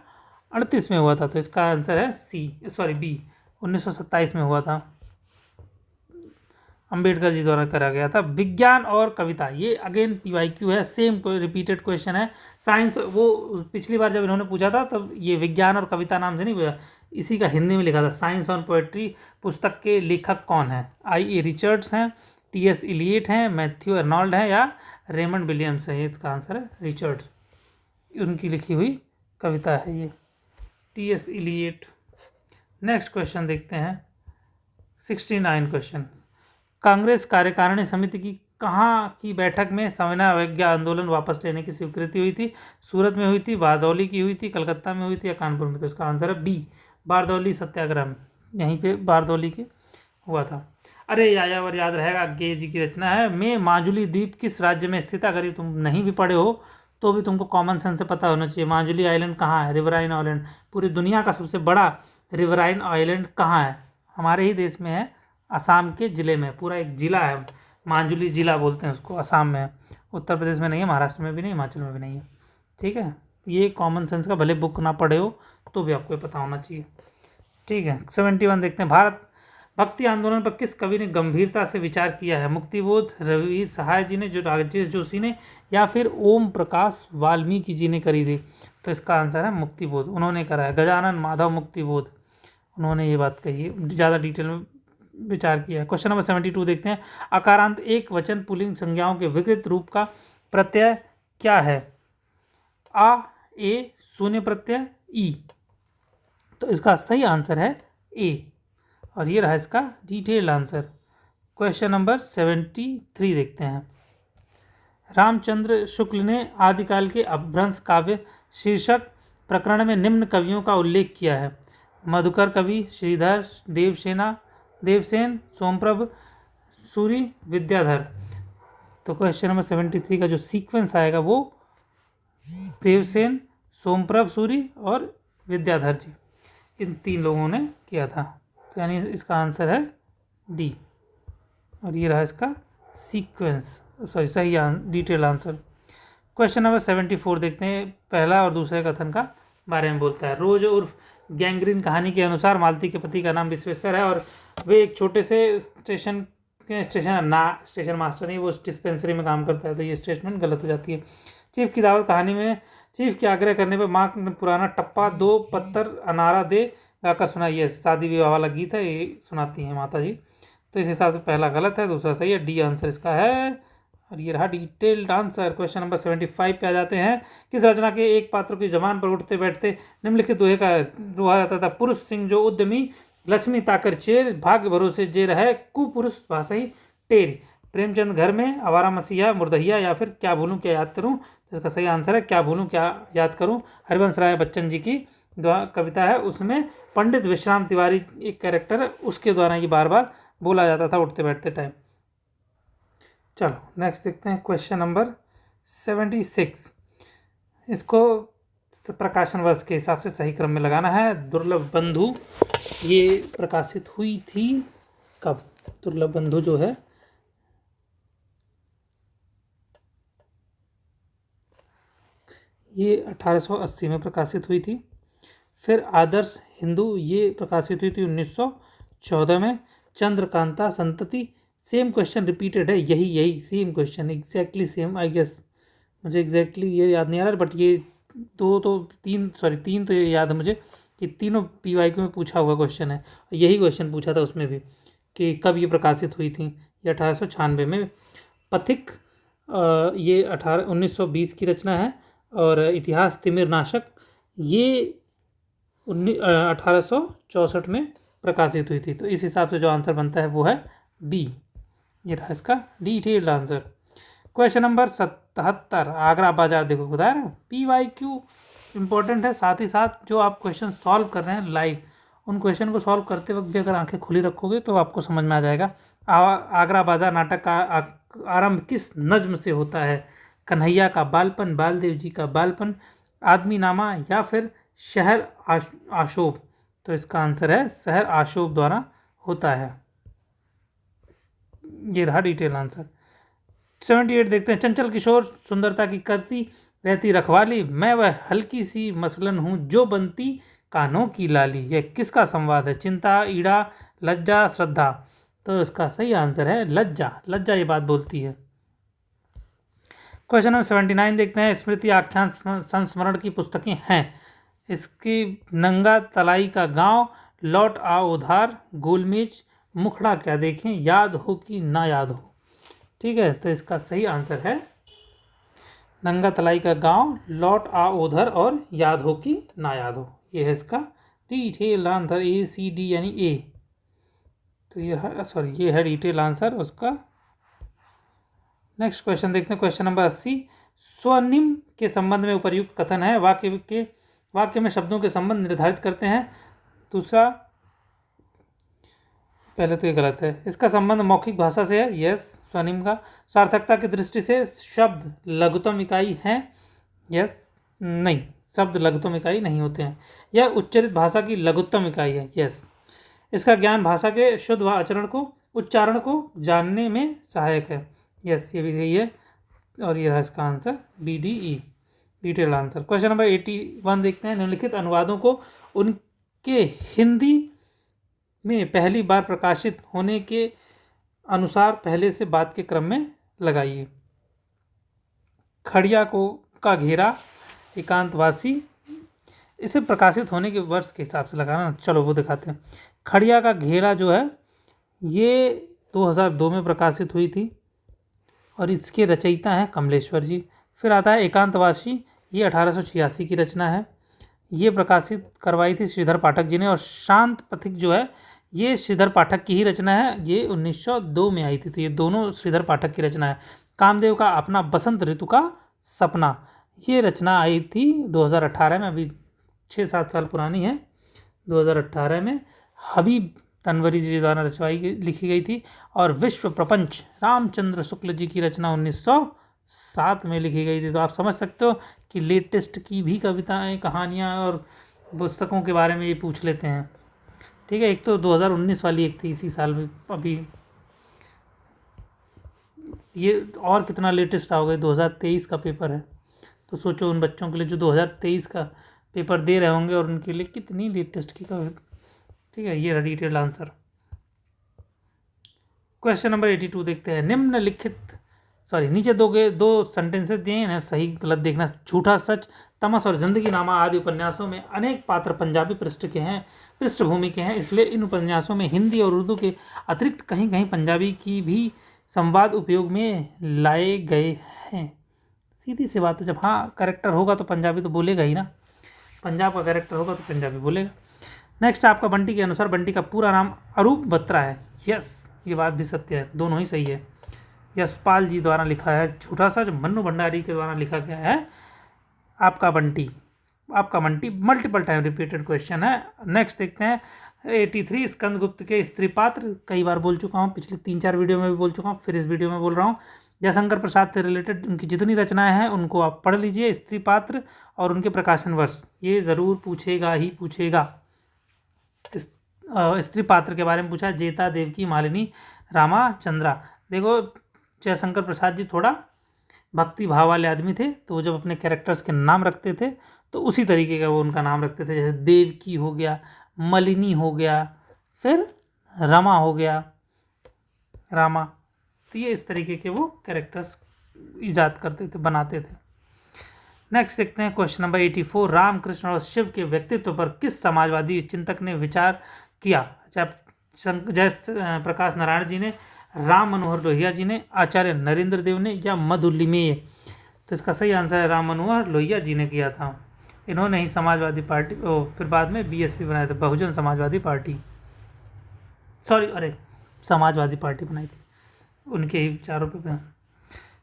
38 में हुआ था? तो इसका आंसर है बी, 1927 में हुआ था, अंबेडकर जी द्वारा करा गया था। विज्ञान और कविता, ये अगेन PYQ है, सेम रिपीटेड क्वेश्चन है। साइंस, वो पिछली बार जब इन्होंने पूछा था तब ये विज्ञान और कविता नाम से नहीं पूछा, इसी का हिंदी में लिखा था। साइंस ऑन पोएट्री पुस्तक के लेखक कौन है? I.A. रिचर्ड्स हैं, T.S. इलियट हैं, मैथ्यू अर्नोल्ड हैं, या रेमंड विलियम्स है? इसका आंसर है रिचर्ड्स, उनकी लिखी हुई कविता है ये, T.S. इलियट। नेक्स्ट क्वेश्चन देखते हैं 69 क्वेश्चन, कांग्रेस कार्यकारिणी समिति की कहाँ की बैठक में सविनय अवज्ञा आंदोलन वापस लेने की स्वीकृति हुई थी? सूरत में हुई थी, बारदौली की हुई थी, कलकत्ता में हुई थी, या कानपुर में? तो इसका आंसर है बी, बारदौली सत्याग्रह में, यहीं पे बारदौली के हुआ था। अरे यायावर याद रहेगा, गे जी की रचना है। मैं माजुली द्वीप किस राज्य में स्थित है? अगर ये तुम नहीं भी पढ़े हो तो भी तुमको कॉमन सेंस से पता होना चाहिए। माजुली आइलैंड कहाँ है? Riverine island. पूरी दुनिया का सबसे बड़ा रिवराइन आइलैंड कहाँ है? हमारे ही देश में है, असम के ज़िले में, पूरा एक ज़िला है, माजुली ज़िला बोलते हैं उसको, असम में है, उत्तर प्रदेश में नहीं है, महाराष्ट्र में भी नहीं, हिमाचल में भी नहीं है। ठीक है, ये कॉमन सेंस का, भले बुक ना पढ़े हो तो भी आपको पता होना चाहिए। ठीक है, 71 देखते हैं, भारत भक्ति आंदोलन पर किस कवि ने गंभीरता से विचार किया है? मुक्तिबोध रविवीर सहाय जी ने, जो राजेश जोशी ने, या फिर ओम प्रकाश वाल्मीकि जी ने करी थी? तो इसका आंसर है मुक्तिबोध, उन्होंने करा है। गजानन माधव मुक्तिबोध, उन्होंने ये बात कही है, ज़्यादा डिटेल में विचार किया है। क्वेश्चन नंबर 72 देखते हैं, अकारांत एक वचन पुल्लिंग संज्ञाओं के विकृत रूप का प्रत्यय क्या है? आ, ए, शून्य प्रत्यय, ई। तो इसका सही आंसर है ए, और ये रहा इसका डिटेल्ड आंसर। क्वेश्चन नंबर 73 देखते हैं, रामचंद्र शुक्ल ने आदिकाल के अपभ्रंश काव्य शीर्षक प्रकरण में निम्न कवियों का उल्लेख किया है? मधुकर कवि, श्रीधर देवसेन, सोमप्रभ सूरी, विद्याधर। तो क्वेश्चन नंबर 73 का जो सीक्वेंस आएगा वो देवसेन, सोमप्रभ सूरी और विद्याधर जी, इन 3 लोगों ने किया था। तो यानी इसका आंसर है डी, और ये रहा इसका सीक्वेंस, सही डिटेल आंसर। क्वेश्चन नंबर 74 देखते हैं, पहला और दूसरे कथन का बारे में बोलता है। रोज उर्फ गैंग्रीन कहानी के अनुसार मालती के पति का नाम विश्वेश्वर है, और वे एक छोटे से स्टेशन मास्टर नहीं, वो डिस्पेंसरी में काम करता है, तो ये स्टेटमेंट गलत हो जाती है। चीफ की दावत कहानी में चीफ के आग्रह करने पर माँ ने पुराना टप्पा 2 पत्थर अनारा दे गाकर सुनाई है, शादी विवाह वाला गीत है, ये सुनाती हैं माता जी। तो इस हिसाब से पहला गलत है, दूसरा सही है, डी आंसर इसका है, और ये रहा डिटेल्ड आंसर। क्वेश्चन नंबर 75 पे आ जाते हैं, किस रचना के एक पात्र की जबान पर उठते बैठते निम्नलिखित दोहे का दोहा जाता था? पुरुष सिंह जो उद्यमी, लक्ष्मी ताकर चेर, भाग्य भरोसे जे रहे, कुपुरुष भाषाई टेर। प्रेमचंद घर में, आवारा मसीहा, मुर्दहिया, या फिर क्या भूलूं क्या याद करूं? तो इसका सही आंसर है क्या भूलूं क्या याद करूं, हरिवंश राय बच्चन जी की कविता है, उसमें पंडित विश्राम तिवारी एक कैरेक्टर है, उसके द्वारा ये बार बार बोला जाता था उठते बैठते टाइम। चलो नेक्स्ट देखते हैं, क्वेश्चन नंबर 76, इसको प्रकाशन वर्ष के हिसाब से सही क्रम में लगाना है। दुर्लभ बंधु ये प्रकाशित हुई थी कब? दुर्लभ बंधु जो है ये 1880 में प्रकाशित हुई थी। फिर आदर्श हिंदू ये प्रकाशित हुई थी 1914 में। चंद्रकांता संतति, सेम क्वेश्चन रिपीटेड है, यही same question exactly same, I guess, मुझे एग्जैक्टली ये याद नहीं आ रहा, बट ये तीन तो ये याद है मुझे कि तीनों PYQ में पूछा हुआ क्वेश्चन है। यही क्वेश्चन पूछा था उसमें भी कि कब ये प्रकाशित हुई थी, ये 1896 में। पथिक ये 1920 की रचना है, और इतिहास तिमिर नाशक ये 1864 में प्रकाशित हुई थी। तो इस हिसाब से जो आंसर बनता है वो है बी। ये रहा इसका detailed answer. Question number 77, Agra बाजार। देखो बताया ना, PYQ इंपॉर्टेंट है, साथ ही साथ जो आप क्वेश्चन सॉल्व कर रहे हैं लाइव, उन क्वेश्चन को सॉल्व करते वक्त भी अगर आंखें खुली रखोगे तो आपको समझ में आ जाएगा। आगरा बाजार नाटक का आरंभ किस नज्म से होता है? कन्हैया का बालपन, बालदेव जी का बालपन, आदमी नामा या फिर शहर आशोभ। तो इसका आंसर है शहर आशोभ द्वारा होता है। ये रहा डिटेल आंसर। 78 देखते हैं। चंचल किशोर सुंदरता की करती रहती रखवाली, मैं वह हल्की सी मसलन हूँ जो बनती कानों की लाली। यह किसका संवाद है? चिंता, ईड़ा, लज्जा, श्रद्धा। तो इसका सही आंसर है लज्जा। लज्जा ये बात बोलती है। क्वेश्चन नंबर 79 देखते हैं। स्मृति आख्यान संस्मरण की पुस्तकें हैं। इसकी नंगा तलाई का गांव, लौट आओ उधार, गोलमेज, मुखड़ा क्या देखें, याद हो कि ना याद हो। ठीक है, तो इसका सही आंसर है नंगा तलाई का गांव, लौट आओ उधर और याद हो कि ना याद हो। ये है इसका डिटेल आंसर, ACD यानी ए। तो ये है डिटेल आंसर उसका। नेक्स्ट क्वेश्चन देखते हैं। क्वेश्चन नंबर 80, स्वनिम के संबंध में उपर्युक्त कथन है। वाक्य में शब्दों के संबंध निर्धारित करते हैं। दूसरा, पहले तो ये गलत है। इसका संबंध मौखिक भाषा से है, यस। स्वनिम का सार्थकता की दृष्टि से शब्द लघुत्तम इकाई है, यस। नहीं, शब्द लघुत्तम इकाई नहीं होते हैं। यह उच्चरित भाषा की लघुत्तम इकाई है, यस। इसका ज्ञान भाषा के शुद्ध उच्चारण को जानने में सहायक है, यस, ये भी सही है। और यह है इसका answer BDE, detail answer. Question number 81 देखते हैं। निम्नलिखित अनुवादों को उनके हिंदी में पहली बार प्रकाशित होने के अनुसार पहले से बाद के क्रम में लगाइए। खड़िया का घेरा, एकांतवासी। इसे प्रकाशित होने के वर्ष के हिसाब से लगाना, चलो वो दिखाते हैं। खड़िया का घेरा जो है ये 2002 में प्रकाशित हुई थी और इसके रचयिता हैं कमलेश्वर जी। फिर आता है एकांतवासी, ये 1886 की रचना है। ये प्रकाशित करवाई थी श्रीधर पाठक जी ने। और शांत पथिक जो है ये श्रीधर पाठक की ही रचना है, ये 1902 में आई थी। तो ये दोनों श्रीधर पाठक की रचना है। कामदेव का अपना, बसंत ऋतु का सपना, ये रचना आई थी 2018 में, अभी 6-7 साल पुरानी है। 2018 में हबीब तनवरी जी द्वारा लिखी गई थी। और विश्व प्रपंच रामचंद्र शुक्ल जी की रचना 1907 में लिखी गई थी। तो आप समझ सकते हो कि लेटेस्ट की भी कविताएं, कहानियां और पुस्तकों के बारे में ये पूछ लेते हैं। ठीक है, एक तो 2019 वाली एक थी इसी साल में, अभी ये और कितना लेटेस्ट आओगे, 2023 का पेपर है। तो सोचो उन बच्चों के लिए जो 2023 का पेपर दे रहे होंगे और उनके लिए कितनी लेटेस्ट की कविता। ठीक है, ये डिटेल्ड आंसर। क्वेश्चन नंबर 82 देखते हैं। नीचे दो सेंटेंसेस दिए हैं, सही गलत देखना। झूठा सच, तमस और जिंदगी नामा आदि उपन्यासों में अनेक पात्र पंजाबी पृष्ठभूमि के हैं, इसलिए इन उपन्यासों में हिंदी और उर्दू के अतिरिक्त कहीं कहीं पंजाबी की भी संवाद उपयोग में लाए गए हैं। सीधी सी बात है, जब कैरेक्टर होगा तो पंजाबी तो बोलेगा ही ना, पंजाब का कैरेक्टर होगा तो पंजाबी बोलेगा। नेक्स्ट आपका बंटी के अनुसार बंटी का पूरा नाम अरूप बत्रा है, यस, ये बात भी सत्य है, दोनों ही सही है। यशपाल जी द्वारा लिखा है झूठा सच, मन्नू भंडारी के द्वारा लिखा गया है आपका Bunty multiple time repeated question है। नेक्स्ट देखते हैं 83 स्कंदगुप्त के स्त्री पात्र, कई बार बोल चुका हूँ, पिछले 3-4 वीडियो में भी बोल चुका हूँ, फिर इस वीडियो में बोल रहा हूँ। जयशंकर प्रसाद से रिलेटेड उनकी जितनी रचनाएं हैं उनको आप पढ़ लीजिए। स्त्री पात्र और उनके प्रकाशन वर्ष ये ज़रूर पूछेगा ही पूछेगा। स्त्री पात्र के बारे में पूछा, जेता, देवकी, मालिनी, रामाचंद्रा। देखो जयशंकर प्रसाद जी थोड़ा भक्ति भाव वाले आदमी थे, तो वो जब अपने कैरेक्टर्स के नाम रखते थे तो उसी तरीके का वो उनका नाम रखते थे। जैसे देवकी हो गया, मलिनी हो गया, फिर रमा हो गया, रामा। तो ये इस तरीके के वो कैरेक्टर्स ईजाद करते थे, बनाते थे। नेक्स्ट देखते हैं क्वेश्चन नंबर 84। रामकृष्ण और शिव के व्यक्तित्व पर किस समाजवादी चिंतक ने विचार किया? जय प्रकाश नारायण जी ने, राम मनोहर लोहिया जी ने, आचार्य नरेंद्र देव ने, या मधुलिमेय? तो इसका सही आंसर है राम मनोहर लोहिया जी ने किया था। इन्होंने ही समाजवादी पार्टी फिर बाद में BSP बनाया था, बहुजन समाजवादी पार्टी। सॉरी, अरे समाजवादी पार्टी बनाई थी, उनके ही विचारों पे।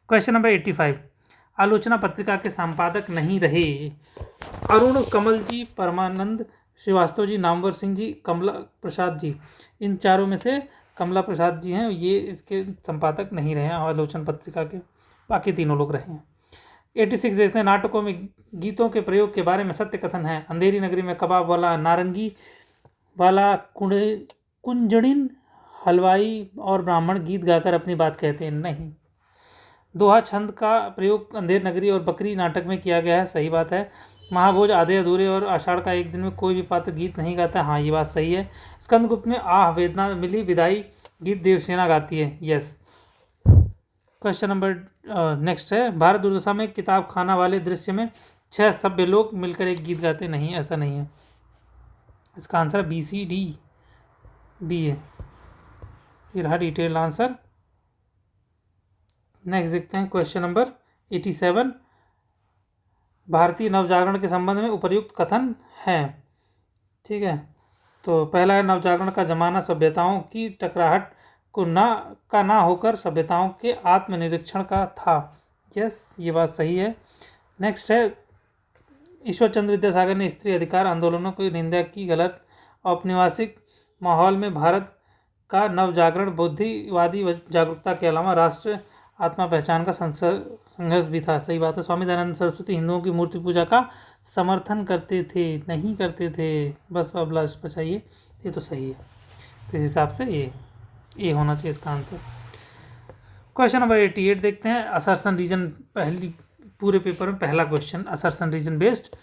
क्वेश्चन नंबर 85, आलोचना पत्रिका के संपादक नहीं रहे। अरुण कमल जी, परमानंद श्रीवास्तव जी, नामवर सिंह जी, कमला प्रसाद जी। इन चारों में से कमला प्रसाद जी हैं, ये इसके संपादक नहीं रहे हैं आलोचना पत्रिका के, बाकी तीनों लोग रहे हैं। 86 देखते हैं, नाटकों में गीतों के प्रयोग के बारे में सत्य कथन है। अंधेरी नगरी में कबाब वाला, नारंगी वाला, कुंजड़िन हलवाई और ब्राह्मण गीत गाकर अपनी बात कहते हैं। नहीं। दोहा छंद का प्रयोग अंधेर नगरी और बकरी नाटक में किया गया है। सही बात है। महाभोज, आधे अधूरे और आषाढ़ का एक दिन में कोई भी पात्र गीत नहीं गाता। हाँ, ये बात सही है। स्कंदगुप्त में आह वेदना मिली विदाई गीत देवसेना गाती है। यस। क्वेश्चन नंबर नेक्स्ट है, भारत दुर्दशा में किताब खाना वाले दृश्य में 6 सभ्य लोग मिलकर एक गीत गाते। नहीं, ऐसा नहीं है। इसका आंसर BCD बी है। ये रहा डिटेल आंसर। नेक्स्ट देखते हैं क्वेश्चन नंबर 87, भारतीय नवजागरण के संबंध में उपर्युक्त कथन है। ठीक है, तो पहला है, नवजागरण का जमाना सभ्यताओं की टकराहट को ना होकर सभ्यताओं के आत्मनिरीक्षण का था। यस, ये बात सही है। नेक्स्ट है, ईश्वर चंद्र विद्यासागर ने स्त्री अधिकार आंदोलनों की निंदा की। गलत। औपनिवेशिक माहौल में भारत का नवजागरण बुद्धिवादी जागरूकता के अलावा राष्ट्र आत्मा पहचान का संघर्ष भी था। सही बात है। स्वामी दयानंद सरस्वती हिंदुओं की मूर्ति पूजा का समर्थन करते थे। नहीं करते थे। बस अब लास्ट बचाइए। ये तो सही है, तो इस हिसाब से ये होना चाहिए इसका आंसर। क्वेश्चन नंबर 88 देखते हैं, असर्शन रीजन, पहली पूरे पेपर में पहला क्वेश्चन असर्शन रीजन बेस्ड।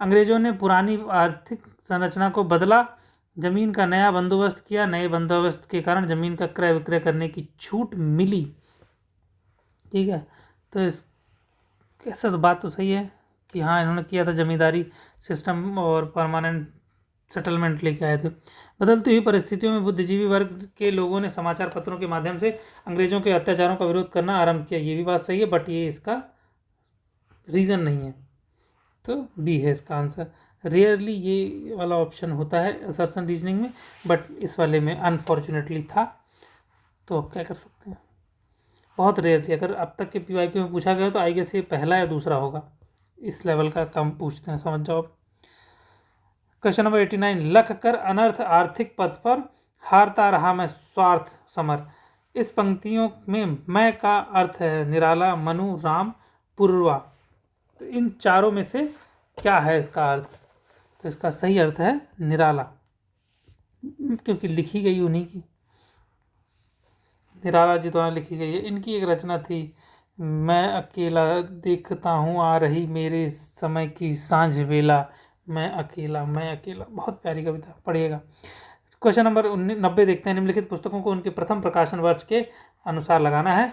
अंग्रेजों ने पुरानी आर्थिक संरचना को बदला, जमीन का नया बंदोबस्त किया। नए बंदोबस्त के कारण जमीन का क्रय विक्रय करने की छूट मिली। ठीक है, तो इस कैसा, तो बात तो सही है कि हाँ, इन्होंने किया था जमींदारी सिस्टम और परमानेंट सेटलमेंट लेके आए थे। बदलती हुई परिस्थितियों में बुद्धिजीवी वर्ग के लोगों ने समाचार पत्रों के माध्यम से अंग्रेजों के अत्याचारों का विरोध करना आरंभ किया। ये भी बात सही है, बट ये इसका रीज़न नहीं है, तो बी है इसका आंसर। रेयरली ये वाला ऑप्शन होता है असर्शन रीजनिंग में, बट इस वाले में अनफॉर्चुनेटली था, तो अब क्या कर सकते हैं। बहुत रेयरली, अगर अब तक के PYQ में पूछा गया तो आई गेस ये पहला या दूसरा होगा। इस लेवल का कम पूछते हैं, समझ जाओ। क्वेश्चन नंबर 89, लख कर अनर्थ आर्थिक पथ पर हारता रहा मैं स्वार्थ समर। इस पंक्तियों में मैं का अर्थ है निराला, मनु, राम, पूर्वा। तो इन चारों में से क्या है इसका अर्थ? तो इसका सही अर्थ है निराला, क्योंकि लिखी गई उन्हीं की, निराला जी द्वारा लिखी गई है। इनकी एक रचना थी, मैं अकेला देखता हूँ आ रही मेरे समय की सांझ बेला, मैं अकेला, मैं अकेला। बहुत प्यारी कविता, पढ़िएगा। क्वेश्चन नंबर 90 देखते हैं, निम्नलिखित पुस्तकों को उनके प्रथम प्रकाशन वर्ष के अनुसार लगाना है।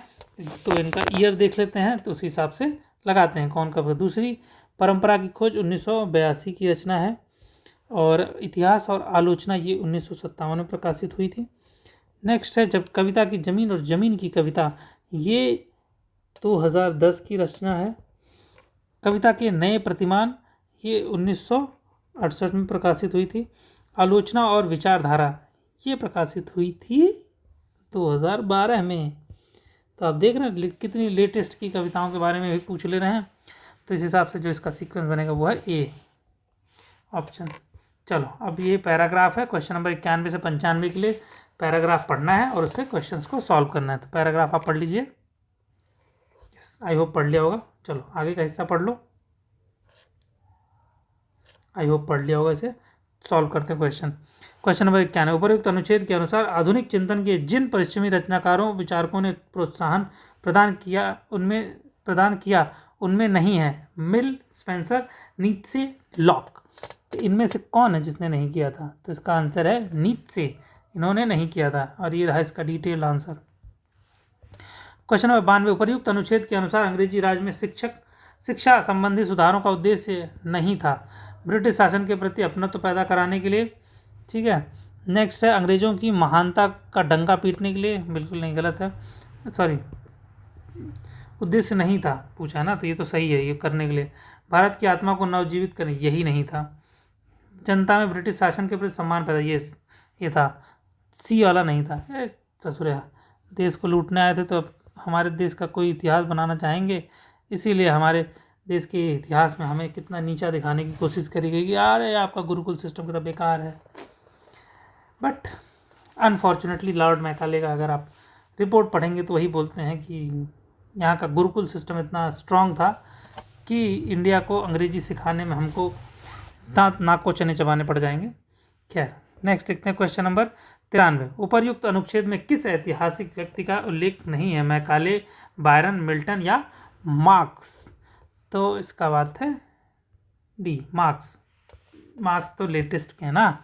तो इनका ईयर देख लेते हैं, तो उसी हिसाब से लगाते हैं कौन कब। दूसरी परंपरा की खोज 1982 की रचना है, और इतिहास और आलोचना ये 1957 में प्रकाशित हुई थी। नेक्स्ट है, जब कविता की जमीन और जमीन की कविता, ये 2010 की रचना है। कविता के नए प्रतिमान, ये 1968 में प्रकाशित हुई थी। आलोचना और विचारधारा, ये प्रकाशित हुई थी 2012 में। तो आप देख रहे हैं कितनी लेटेस्ट की कविताओं के बारे में भी पूछ ले रहे हैं। तो इस हिसाब से जो इसका सीक्वेंस बनेगा वो है ए ऑप्शन। चलो, अब ये पैराग्राफ है। क्वेश्चन नंबर 91 से 95 के लिए पैराग्राफ पढ़ना है और उससे क्वेश्चंस को सॉल्व करना है। तो पैराग्राफ आप पढ़ लीजिए। आई होप पढ़ लिया होगा। चलो आगे का हिस्सा पढ़ लो। आई होप पढ़ लिया होगा। इसे सॉल्व करते हैं क्वेश्चन। क्वेश्चन नंबर 91, उपरोक्त अनुच्छेद के अनुसार आधुनिक चिंतन के जिन पश्चिमी रचनाकारों विचारकों ने प्रोत्साहन प्रदान किया उनमें नहीं है मिल, स्पेंसर, नीत्शे, लॉक। तो इनमें से कौन है जिसने नहीं किया था? तो इसका आंसर है नीत्शे, इन्होंने नहीं किया था। और ये रहा इसका डिटेल्ड आंसर। क्वेश्चन नंबर 92, उपर्युक्त अनुच्छेद के अनुसार अंग्रेजी राज में शिक्षा संबंधी सुधारों का उद्देश्य नहीं था, ब्रिटिश शासन के प्रति अपनत्व पैदा कराने के लिए। ठीक है। नेक्स्ट है, अंग्रेजों की महानता का डंका पीटने के लिए। बिल्कुल नहीं, गलत है, सॉरी, उद्देश्य नहीं था पूछा है ना, तो ये तो सही है, ये करने के लिए। भारत की आत्मा को नवजीवित करने, यही नहीं था। जनता में ब्रिटिश शासन के प्रति सम्मान पैदा, ये था। सी वाला नहीं था। ये ससुरा देश को लूटने आए थे, तो अब हमारे देश का कोई इतिहास बनाना चाहेंगे, इसीलिए हमारे देश के इतिहास में हमें कितना नीचा दिखाने की कोशिश करी गई कि अरे आपका गुरुकुल सिस्टम कितना बेकार है। बट अनफॉर्चुनेटली लॉर्ड मैकाले का अगर आप रिपोर्ट पढ़ेंगे तो वही बोलते हैं कि यहाँ का गुरुकुल सिस्टम इतना स्ट्रांग था कि इंडिया को अंग्रेजी सिखाने में हमको नाक को चने चबाने पड़ जाएंगे। खैर, नेक्स्ट देखते हैं क्वेश्चन नंबर 93। उपर्युक्त अनुच्छेद में किस ऐतिहासिक व्यक्ति का उल्लेख नहीं है? मैकाले, बायरन, मिल्टन या मार्क्स? तो इसका बात है डी, मार्क्स। मार्क्स तो लेटेस्ट के हैं ना,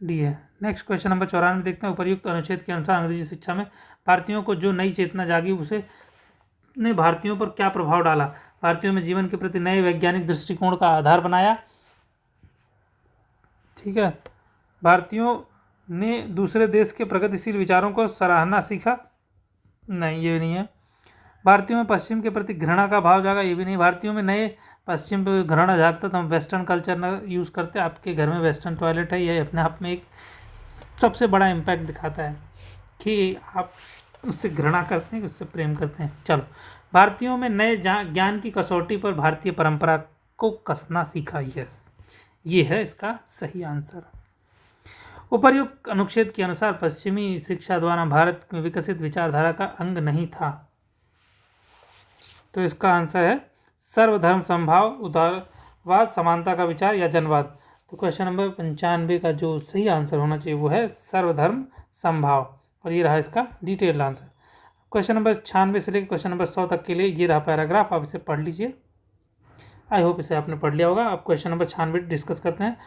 डी है। नेक्स्ट क्वेश्चन नंबर 94 देखते हैं। उपर्युक्त अनुच्छेद के अनुसार अंग्रेजी शिक्षा में भारतीयों को जो नई चेतना जागी उसे ने भारतीयों पर क्या प्रभाव डाला? भारतीयों में जीवन के प्रति नए वैज्ञानिक दृष्टिकोण का आधार बनाया। ठीक है। भारतीयों ने दूसरे देश के प्रगतिशील विचारों को सराहना सीखा? नहीं, ये भी नहीं है। भारतीयों में पश्चिम के प्रति घृणा का भाव जागा? ये भी नहीं। भारतीयों में नए पश्चिम पे घृणा जागता तो हम वेस्टर्न कल्चर ना यूज़ करते। आपके घर में वेस्टर्न टॉयलेट है, ये अपने आप में एक सबसे बड़ा इम्पैक्ट दिखाता है कि आप उससे घृणा करते हैं, उससे प्रेम करते हैं। चलो, भारतीयों में नए ज्ञान की कसौटी पर भारतीय परंपरा को कसना सीखा? यस, ये है इसका सही आंसर। उपर्युक्त अनुच्छेद के अनुसार पश्चिमी शिक्षा द्वारा भारत में विकसित विचारधारा का अंग नहीं था। तो इसका आंसर है सर्वधर्म समभाव, उदारवाद, समानता का विचार या जनवाद। तो क्वेश्चन नंबर 95 का जो सही आंसर होना चाहिए वो है सर्वधर्म समभाव, और ये रहा इसका डिटेल्ड आंसर। क्वेश्चन नंबर 96 से लेकर क्वेश्चन नंबर 100 तक के लिए ये रहा पैराग्राफ, आप इसे पढ़ लीजिए। आई होप इसे आपने पढ़ लिया होगा। अब क्वेश्चन नंबर 96 डिस्कस करते हैं।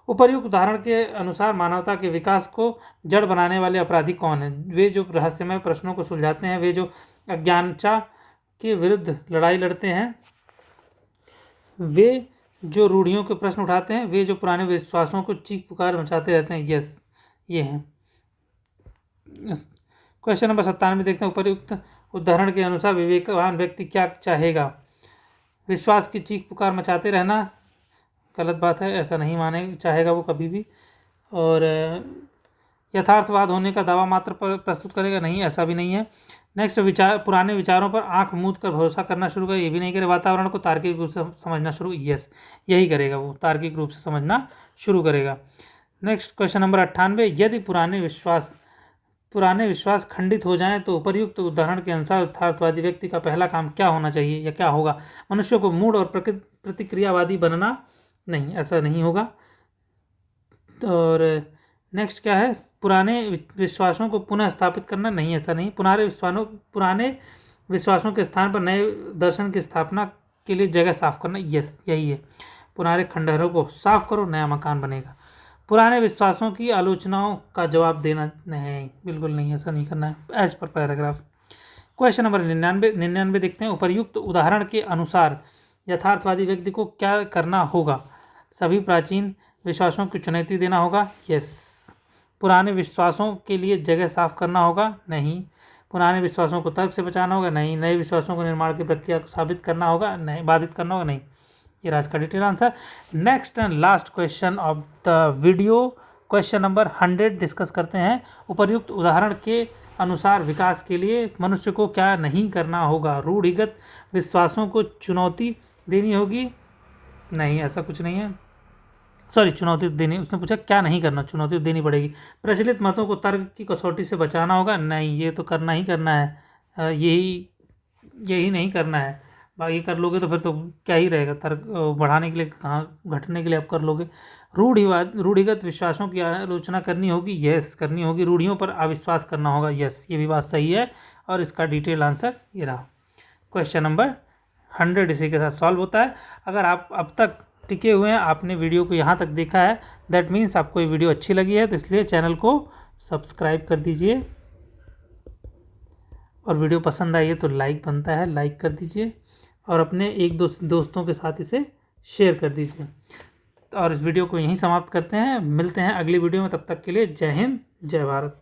उपर्युक्त उदाहरण के अनुसार मानवता के विकास को जड़ बनाने वाले अपराधी कौन हैं? वे जो रहस्यमय प्रश्नों को सुलझाते हैं, वे जो अज्ञानचा के विरुद्ध लड़ाई लड़ते हैं, वे जो रूढ़ियों के प्रश्न उठाते हैं, वे जो पुराने विश्वासों को चीख पुकार मचाते रहते हैं। यस, ये हैं। क्वेश्चन नंबर 97 देखते हैं। उपर्युक्त उदाहरण के अनुसार विवेकवान व्यक्ति क्या चाहेगा? विश्वास की चीख पुकार मचाते रहना? गलत बात है, ऐसा नहीं माने चाहेगा वो कभी भी। और यथार्थवाद होने का दावा मात्र पर प्रस्तुत करेगा? नहीं, ऐसा भी नहीं है। नेक्स्ट, पुराने विचारों पर आंख मूंद कर भरोसा करना शुरू करेगा? ये भी नहीं करे। वातावरण को तार्किक रूप से समझना शुरू? यस, यही करेगा वो, तार्किक रूप से समझना शुरू करेगा। Next question number 98। यदि पुराने विश्वास खंडित हो जाएं तो उपर्युक्त उदाहरण के अनुसार यथार्थवादी व्यक्ति का पहला काम क्या होना चाहिए या क्या होगा? मनुष्य को मूढ़ और प्रतिक्रियावादी बनना? नहीं, ऐसा नहीं होगा। और नेक्स्ट क्या है? पुराने विश्वासों को पुनः स्थापित करना? नहीं, ऐसा नहीं। पुराने विश्वासों के स्थान पर नए दर्शन की स्थापना के लिए जगह साफ करना? यस, यही है। पुराने खंडहरों को साफ करो, नया मकान बनेगा। पुराने विश्वासों की आलोचनाओं का जवाब देना? नहीं, बिल्कुल नहीं, ऐसा नहीं करना है as per paragraph. Question number 99 देखते हैं। उपर्युक्त उदाहरण के अनुसार यथार्थवादी व्यक्ति को क्या करना होगा? सभी प्राचीन विश्वासों की चुनौती देना होगा? यस। पुराने विश्वासों के लिए जगह साफ करना होगा? नहीं। पुराने विश्वासों को तर्क से बचाना होगा? नहीं। नए विश्वासों को निर्माण की प्रक्रिया को साबित करना होगा? नहीं, बाधित करना होगा? नहीं। ये आज का detail answer. Next and last question of the video, question number 100 discuss करते हैं। उपर्युक्त उदाहरण के अनुसार विकास के लिए मनुष्य को क्या नहीं करना होगा? रूढ़िगत विश्वासों को चुनौती देनी होगी? नहीं, ऐसा कुछ नहीं है। सॉरी, चुनौती देनी, उसने पूछा क्या नहीं करना, चुनौती देनी पड़ेगी। प्रचलित मतों को तर्क की कसौटी से बचाना होगा? नहीं, ये तो करना ही करना है। यही नहीं करना है। बाकी कर लोगे तो फिर तो क्या ही रहेगा, तर्क बढ़ाने के लिए कहाँ, घटने के लिए आप कर लोगे। रूढ़िगत विश्वासों की आलोचना करनी होगी? यस, करनी होगी। रूढ़ियों पर अविश्वास करना होगा? यस, ये भी बात सही है। और इसका डिटेल आंसर ये रहा। क्वेश्चन नंबर 100 इसी के साथ सॉल्व होता है। अगर आप अब तक टिके हुए हैं, आपने वीडियो को यहाँ तक देखा है, दैट मीन्स आपको ये वीडियो अच्छी लगी है, तो इसलिए चैनल को सब्सक्राइब कर दीजिए। और वीडियो पसंद आई है तो लाइक बनता है, लाइक कर दीजिए। और अपने एक दोस्तों के साथ इसे शेयर कर दीजिए। और इस वीडियो को यहीं समाप्त करते हैं। मिलते हैं अगली वीडियो में, तब तक के लिए जय हिंद, जय भारत।